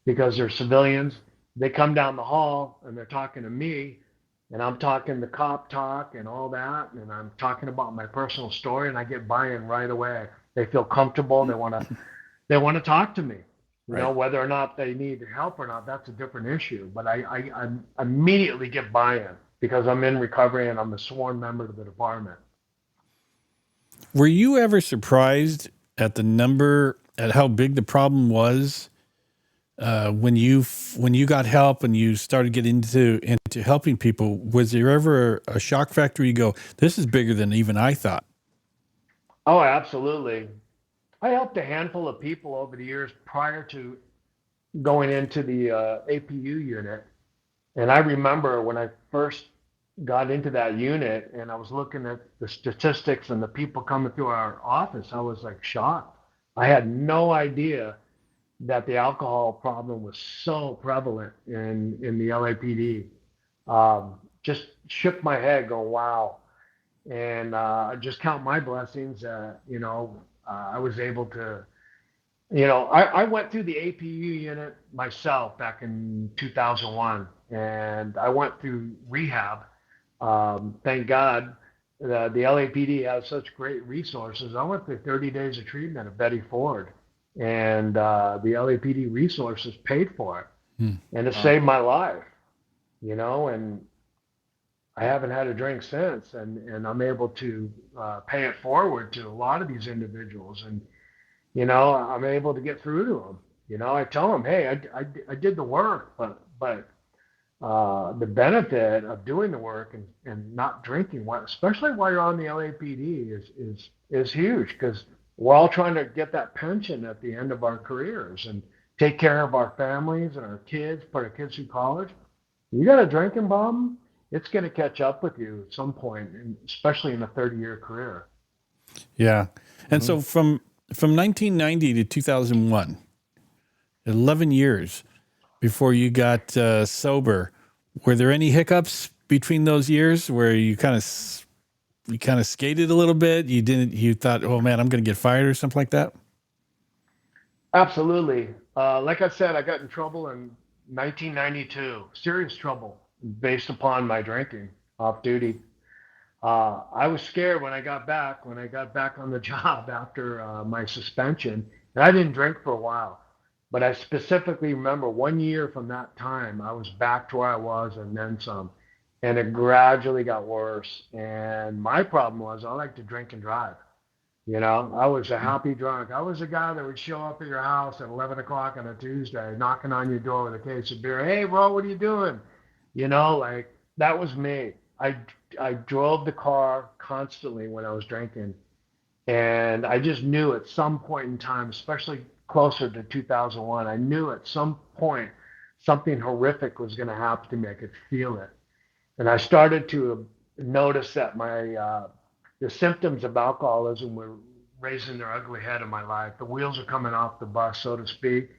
D: because they're civilians. They come down the hall and they're talking to me, and I'm talking the cop talk and all that, and I'm talking about my personal story, and I get buy-in right away. They feel comfortable. They want to talk to me. You know, whether or not they need help or not, that's a different issue. But I immediately get buy-in because I'm in recovery and I'm a sworn member of the department.
B: Were you ever surprised at at how big the problem was when you got help and you started getting into helping people? Was there ever a shock factor? You go, this is bigger than even I thought.
D: Oh, absolutely. I helped a handful of people over the years prior to going into the APU unit. And I remember when I first got into that unit and I was looking at the statistics and the people coming through our office, I was like shocked. I had no idea that the alcohol problem was so prevalent in the LAPD. Just shook my head going, wow. And I just count my blessings. I was able to, I went through the APU unit myself back in 2001, and I went through rehab. Thank God the LAPD has such great resources. I went through 30 days of treatment at Betty Ford, and the LAPD resources paid for it, and it saved my life, and I haven't had a drink since, and I'm able to pay it forward to a lot of these individuals, and I'm able to get through to them. I tell them, hey, I did the work, but the benefit of doing the work and not drinking, especially while you're on the LAPD, is huge because we're all trying to get that pension at the end of our careers and take care of our families and our kids, put our kids through college. You got a drinking problem, it's going to catch up with you at some point, and especially in a 30-year career.
B: Yeah. And so from 1990 to 2001, 11 years before you got sober, were there any hiccups between those years where you kind of skated a little bit? You thought, oh man, I'm going to get fired or something like that?
D: Absolutely. Like I said, I got in trouble in 1992, serious trouble based upon my drinking off duty. I was scared when I got back on the job after my suspension, and I didn't drink for a while. But I specifically remember 1 year from that time, I was back to where I was and then some. And it gradually got worse. And my problem was I like to drink and drive. You know, I was a happy drunk. I was a guy that would show up at your house at 11 o'clock on a Tuesday, knocking on your door with a case of beer. Hey, bro, what are you doing? You know, like that was me. I drove the car constantly when I was drinking. And I just knew at some point in time, especially closer to 2001, I knew at some point something horrific was going to happen to me. I could feel it. And I started to notice that the symptoms of alcoholism were raising their ugly head in my life. The wheels are coming off the bus, so to speak.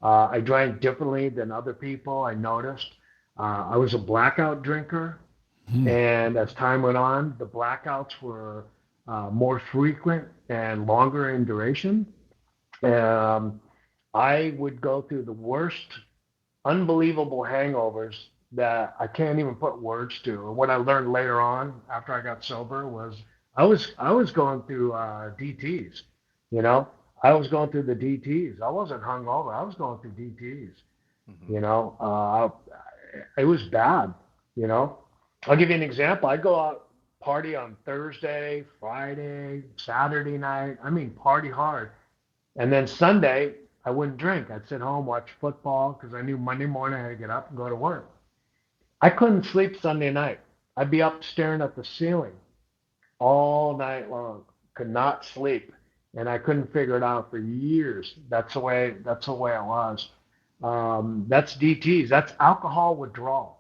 D: I drank differently than other people, I noticed. I was a blackout drinker. And as time went on, the blackouts were more frequent and longer in duration. Um, I would go through the worst, unbelievable hangovers that I can't even put words to. And what I learned later on after I got sober was I was going through DTs. You know, I was going through the DTs. I wasn't hungover. I was going through DTs. You know, it was bad. You know, I'll give you an example. I go out party on Thursday, Friday, Saturday night. I mean, party hard. And then Sunday, I wouldn't drink. I'd sit home, watch football because I knew Monday morning I had to get up and go to work. I couldn't sleep Sunday night. I'd be up staring at the ceiling all night long. Could not sleep, and I couldn't figure it out for years. That's the way. That's the way it was. That's DTS. That's alcohol withdrawal.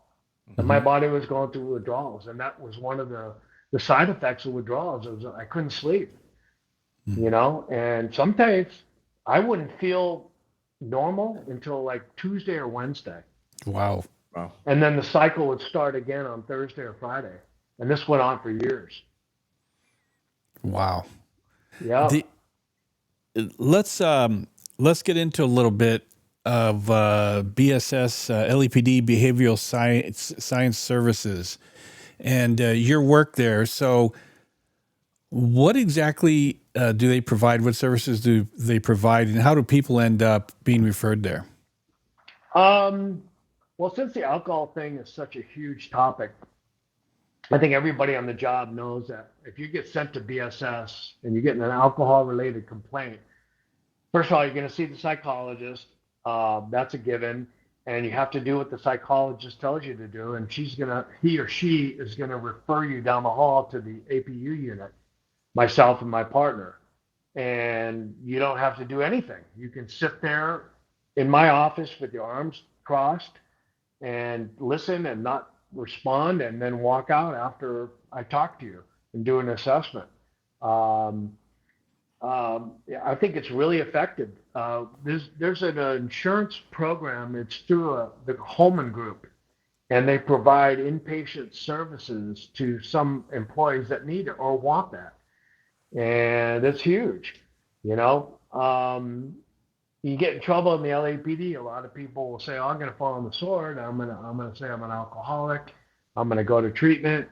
D: And my body was going through withdrawals, and that was one of the side effects of withdrawals. It was I couldn't sleep, you know, and sometimes I wouldn't feel normal until like Tuesday or Wednesday.
B: Wow.
C: Wow.
D: And then the cycle would start again on Thursday or Friday. And this went on for years.
B: Wow.
D: Yeah.
B: Let's get into a little bit of BSS LEPD Behavioral Science Services and your work there. So, what exactly do they provide? What services do they provide, and how do people end up being referred there?
D: Well, since the alcohol thing is such a huge topic, I think everybody on the job knows that if you get sent to BSS and you're getting an alcohol-related complaint, first of all, you're going to see the psychologist. That's a given, and you have to do what the psychologist tells you to do. And he or she is gonna refer you down the hall to the APU unit, myself and my partner. And you don't have to do anything. You can sit there in my office with your arms crossed and listen and not respond, and then walk out after I talk to you and do an assessment. I think it's really effective. There's an insurance program. It's through the Holman Group, and they provide inpatient services to some employees that need it or want that, and it's huge. You know, you get in trouble in the LAPD. A lot of people will say, "Oh, I'm going to fall on the sword. I'm going to say I'm an alcoholic. I'm going to go to treatment."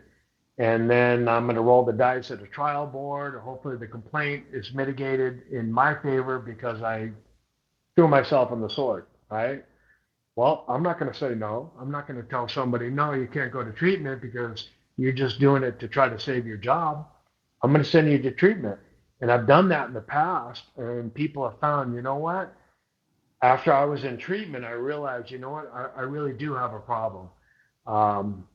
D: And then I'm going to roll the dice at a trial board, or hopefully the complaint is mitigated in my favor because I threw myself on the sword, right? Well, I'm not going to say no. I'm not going to tell somebody, no, you can't go to treatment because you're just doing it to try to save your job. I'm going to send you to treatment. And I've done that in the past, and people have found, you know what? After I was in treatment, I realized, you know what? I really do have a problem.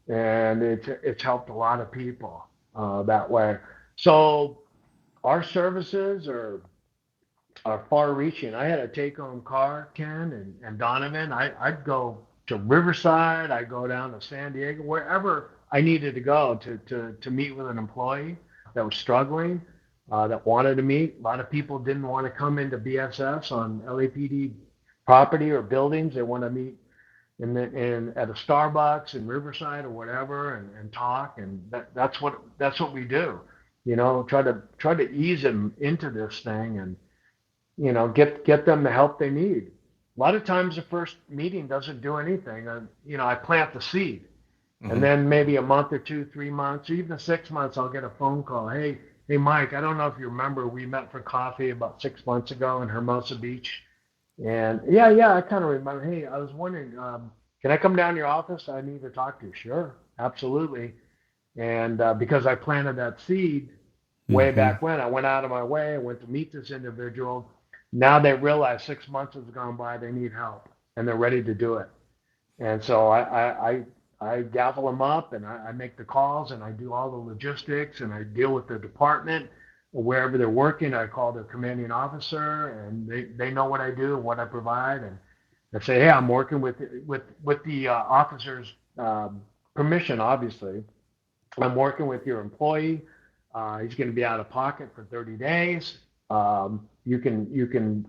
D: And it's helped a lot of people that way. So our services are far-reaching. I had a take-home car, Ken and Donovan. I'd go to Riverside. I'd go down to San Diego, wherever I needed to go to meet with an employee that was struggling, that wanted to meet. A lot of people didn't want to come into BSS on LAPD property or buildings. They want to meet at a Starbucks in Riverside or whatever, and talk, and that's what we do. You know, try to ease them into this thing, and you know, get them the help they need. A lot of times the first meeting doesn't do anything. You know, I plant the seed, And then maybe a month or 2, 3 months, or even 6 months, I'll get a phone call. Hey, Mike, I don't know if you remember, we met for coffee about 6 months ago in Hermosa Beach. And yeah, I kind of remember. Hey, I was wondering, can I come down to your office? I need to talk to you. Sure, absolutely. And because I planted that seed way back when, I went out of my way. I went to meet this individual. Now they realize 6 months has gone by. They need help, and they're ready to do it. And so I gavel them up, and I make the calls, and I do all the logistics, and I deal with the department wherever they're working. I call their commanding officer, and they know what I do and what I provide, and I say, hey, I'm working with the officer's permission, obviously. I'm working with your employee. He's going to be out of pocket for 30 days. You can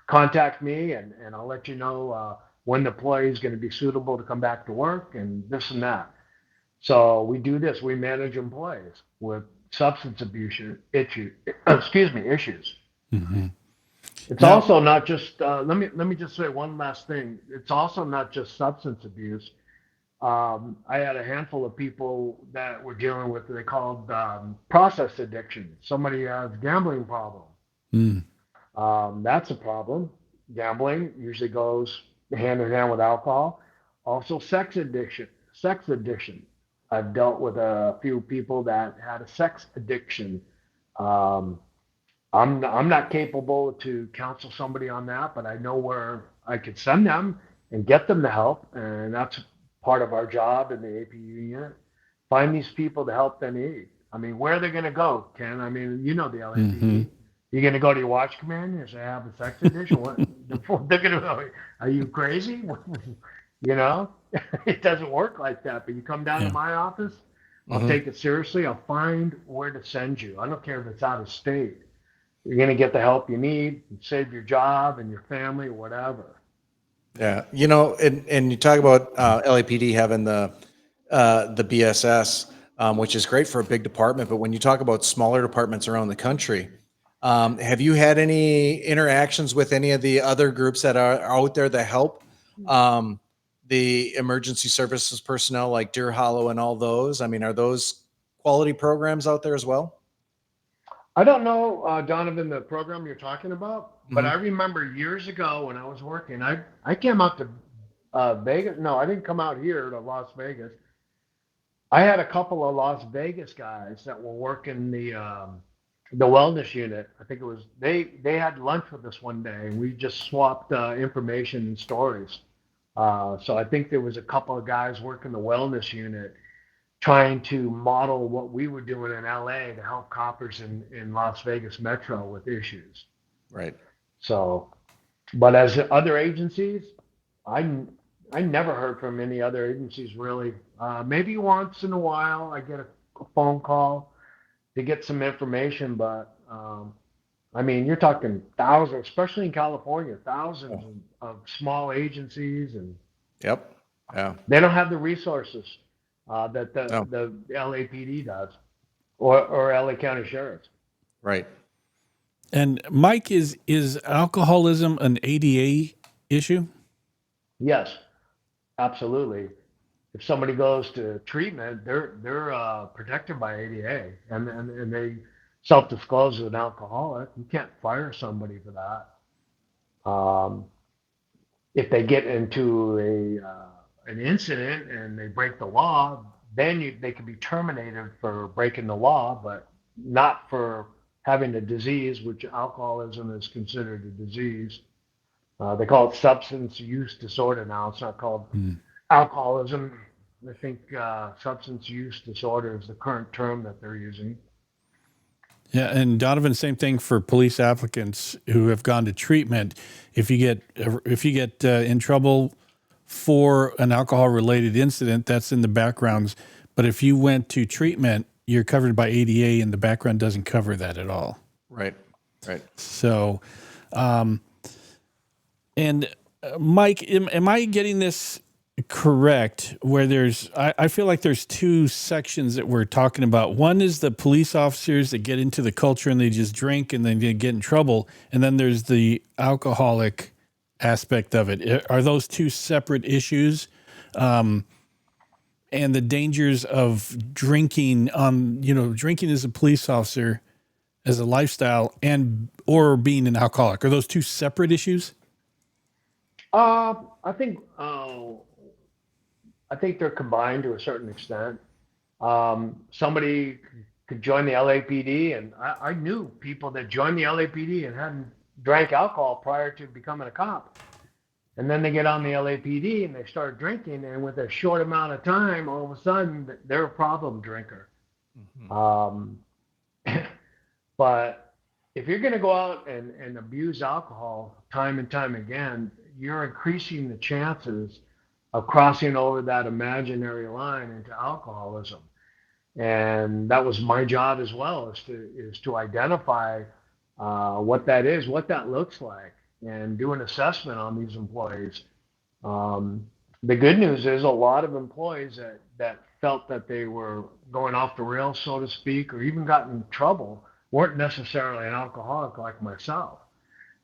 D: contact me, and I'll let you know when the employee is going to be suitable to come back to work, and this and that. So we do this. We manage employees with substance abuse issues. It's also not just. Let me just say one last thing. It's also not just substance abuse. I had a handful of people that were dealing with what they called process addiction. Somebody has a gambling problem. That's a problem. Gambling usually goes hand in hand with alcohol. Also, sex addiction. I've dealt with a few people that had a sex addiction. I'm not capable to counsel somebody on that, but I know where I could send them and get them the help, and that's part of our job in the APU unit. Find these people the help they need. I mean, where are they going to go, Ken? I mean, you know the LAPD. You're going to go to your watch command and say, I have a sex addiction? What? They're going to go, are you crazy? You know, it doesn't work like that. But you come down to my office, I'll take it seriously. I'll find where to send you. I don't care if it's out of state. You're going to get the help you need, and save your job and your family, whatever.
C: Yeah, you know, and you talk about LAPD having the BSS, which is great for a big department. But when you talk about smaller departments around the country, have you had any interactions with any of the other groups that are out there that help the emergency services personnel like Deer Hollow and all those? I mean, are those quality programs out there as well?
D: I don't know, Donovan, the program you're talking about, but I remember years ago when I was working, I came out to Vegas. No, I didn't come out here to Las Vegas. I had a couple of Las Vegas guys that were working the wellness unit. I think it was they had lunch with us one day, and we just swapped information and stories. So I think there was a couple of guys working the wellness unit trying to model what we were doing in LA to help coppers in Las Vegas Metro with issues.
C: Right.
D: So, but as other agencies, I never heard from any other agencies really. Maybe once in a while I get a phone call to get some information, but I mean, you're talking thousands, especially in California, thousands of small agencies, and they don't have the resources that the LAPD does, or LA County Sheriff's.
C: Right.
B: And Mike, is alcoholism an ADA issue?
D: Yes, absolutely. If somebody goes to treatment, they're protected by ADA, and they self-disclose as an alcoholic. You can't fire somebody for that. If they get into an incident and they break the law, then they can be terminated for breaking the law, but not for having a disease, which alcoholism is considered a disease. They call it substance use disorder now. It's not called alcoholism. I think substance use disorder is the current term that they're using.
B: Yeah, and Donovan, same thing for police applicants who have gone to treatment. If you get in trouble for an alcohol-related incident, that's in the backgrounds. But if you went to treatment, you're covered by ADA, and the background doesn't cover that at all.
C: Right. Right.
B: So, and Mike, am I getting this correct? Where I feel like there's two sections that we're talking about. One is the police officers that get into the culture and they just drink and then they get in trouble. And then there's the alcoholic aspect of it. Are those two separate issues? and the dangers of drinking drinking as a police officer, as a lifestyle, or being an alcoholic? Are those two separate issues?
D: I think they're combined to a certain extent. Somebody could join the LAPD, and I knew people that joined the LAPD and hadn't drank alcohol prior to becoming a cop. And then they get on the LAPD and they start drinking, and with a short amount of time, all of a sudden they're a problem drinker. But if you're going to go out and abuse alcohol time and time again, you're increasing the chances of crossing over that imaginary line into alcoholism. And that was my job as well, is to identify what that is, what that looks like, and do an assessment on these employees. The good news is a lot of employees that felt that they were going off the rails, so to speak, or even got in trouble, weren't necessarily an alcoholic like myself.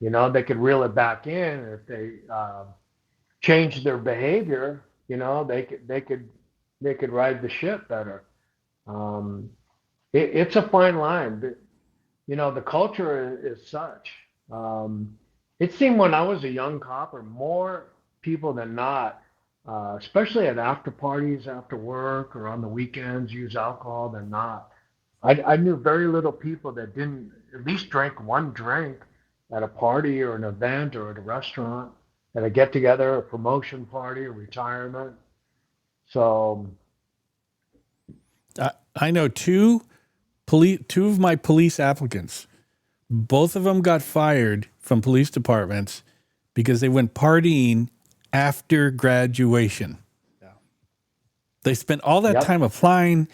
D: They could reel it back in. If they changed their behavior, they could ride the ship better. It's a fine line, but the culture is such. It seemed when I was a young copper, more people than not, especially at after parties, after work, or on the weekends, use alcohol than not. I knew very little people that didn't at least drink one drink at a party or an event or at a restaurant, at a get-together, a promotion party, a retirement. So
B: I know two of my police applicants. Both of them got fired from police departments because they went partying after graduation. Yeah. They spent all that time applying,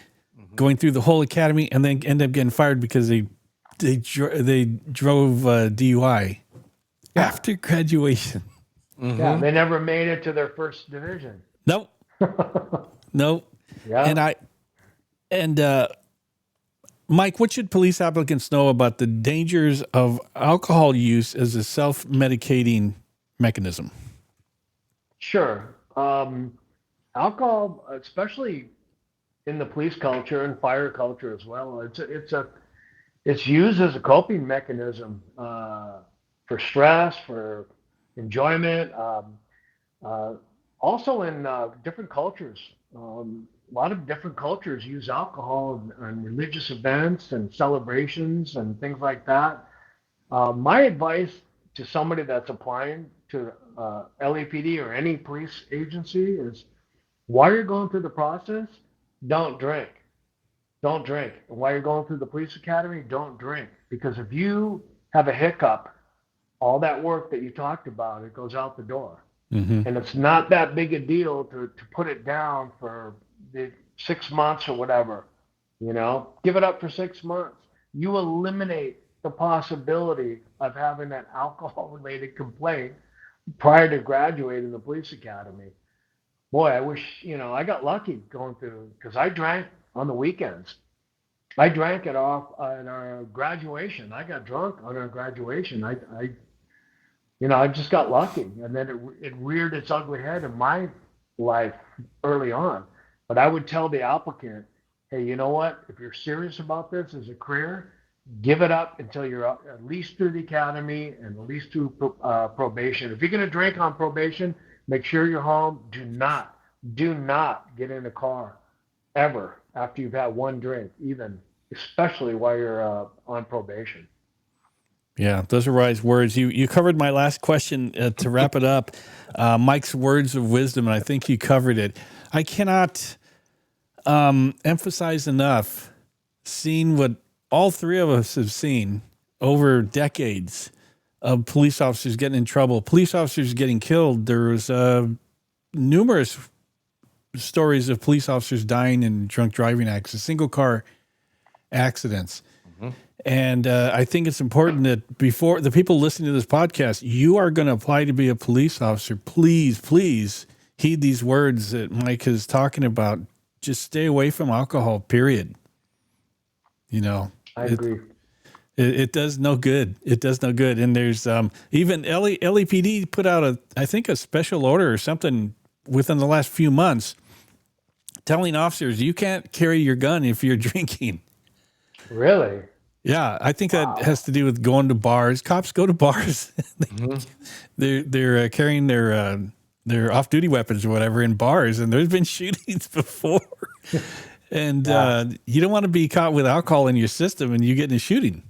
B: going through the whole academy, and then end up getting fired because they drove DUI after graduation.
D: Yeah, they never made it to their first division.
B: Nope. Nope.
D: Yeah.
B: And Mike, what should police applicants know about the dangers of alcohol use as a self-medicating mechanism?
D: Sure. Alcohol, especially in the police culture and fire culture as well, it's used as a coping mechanism for stress, for enjoyment. Also in different cultures. A lot of different cultures use alcohol in religious events and celebrations and things like that. My advice to somebody that's applying to LAPD or any police agency is, while you're going through the process, don't drink. Don't drink. And while you're going through the police academy, don't drink. Because if you have a hiccup, all that work that you talked about, it goes out the door. And it's not that big a deal to put it down for the 6 months or whatever. Give it up for 6 months. You eliminate the possibility of having that alcohol-related complaint prior to graduating the police academy. Boy, I wish, I got lucky going through, because I drank on the weekends. I drank at our graduation. I got drunk on our graduation. I just got lucky, and then it reared its ugly head in my life early on. But I would tell the applicant, hey, you know what? If you're serious about this as a career, give it up until you're at least through the academy and at least through probation. If you're going to drink on probation, make sure you're home. Do not get in a car ever after you've had one drink, especially while you're on probation.
B: Yeah, those are wise words. You covered my last question to wrap it up. Mike's words of wisdom, and I think you covered it. I cannot emphasize enough seeing what all three of us have seen over decades of police officers getting in trouble, police officers getting killed. There was numerous stories of police officers dying in drunk driving accidents, single car accidents. And I think it's important that before the people listening to this podcast, you are going to apply to be a police officer. Please, please heed these words that Mike is talking about. Just stay away from alcohol, period. I
D: agree.
B: It does no good. It does no good. And there's even LAPD put out a special order or something within the last few months telling officers you can't carry your gun if you're drinking.
D: Really?
B: Yeah, I think that has to do with going to bars. Cops go to bars. They're carrying their off-duty weapons or whatever in bars, and there's been shootings before. And you don't want to be caught with alcohol in your system and you get in a shooting.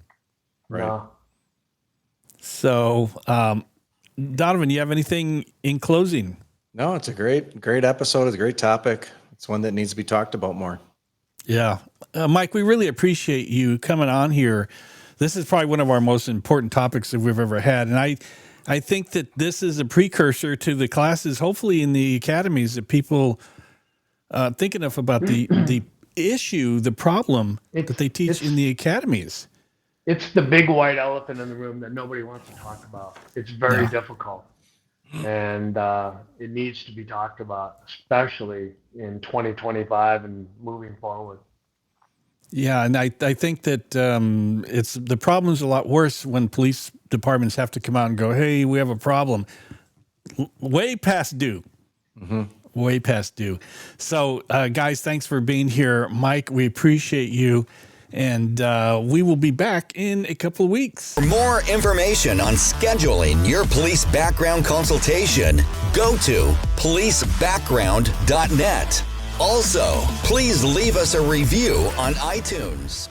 C: Right.
D: No.
B: So, Donovan, you have anything in closing?
C: No, it's a great episode. It's a great topic. It's one that needs to be talked about more.
B: Yeah. Mike, we really appreciate you coming on here. This is probably one of our most important topics that we've ever had. And I think that this is a precursor to the classes, hopefully in the academies, that people think enough about the issue, the problem that they teach in the academies.
D: It's the big white elephant in the room that nobody wants to talk about. It's very difficult. And it needs to be talked about, especially in 2025 and moving forward. Yeah,
B: and I think that the problem's a lot worse when police departments have to come out and go, hey, we have a problem. Way past due. Mm-hmm. Way past due. So, guys, thanks for being here. Mike, we appreciate you. And we will be back in a couple of weeks.
A: For more information on scheduling your police background consultation, go to policebackground.net. Also, please leave us a review on iTunes.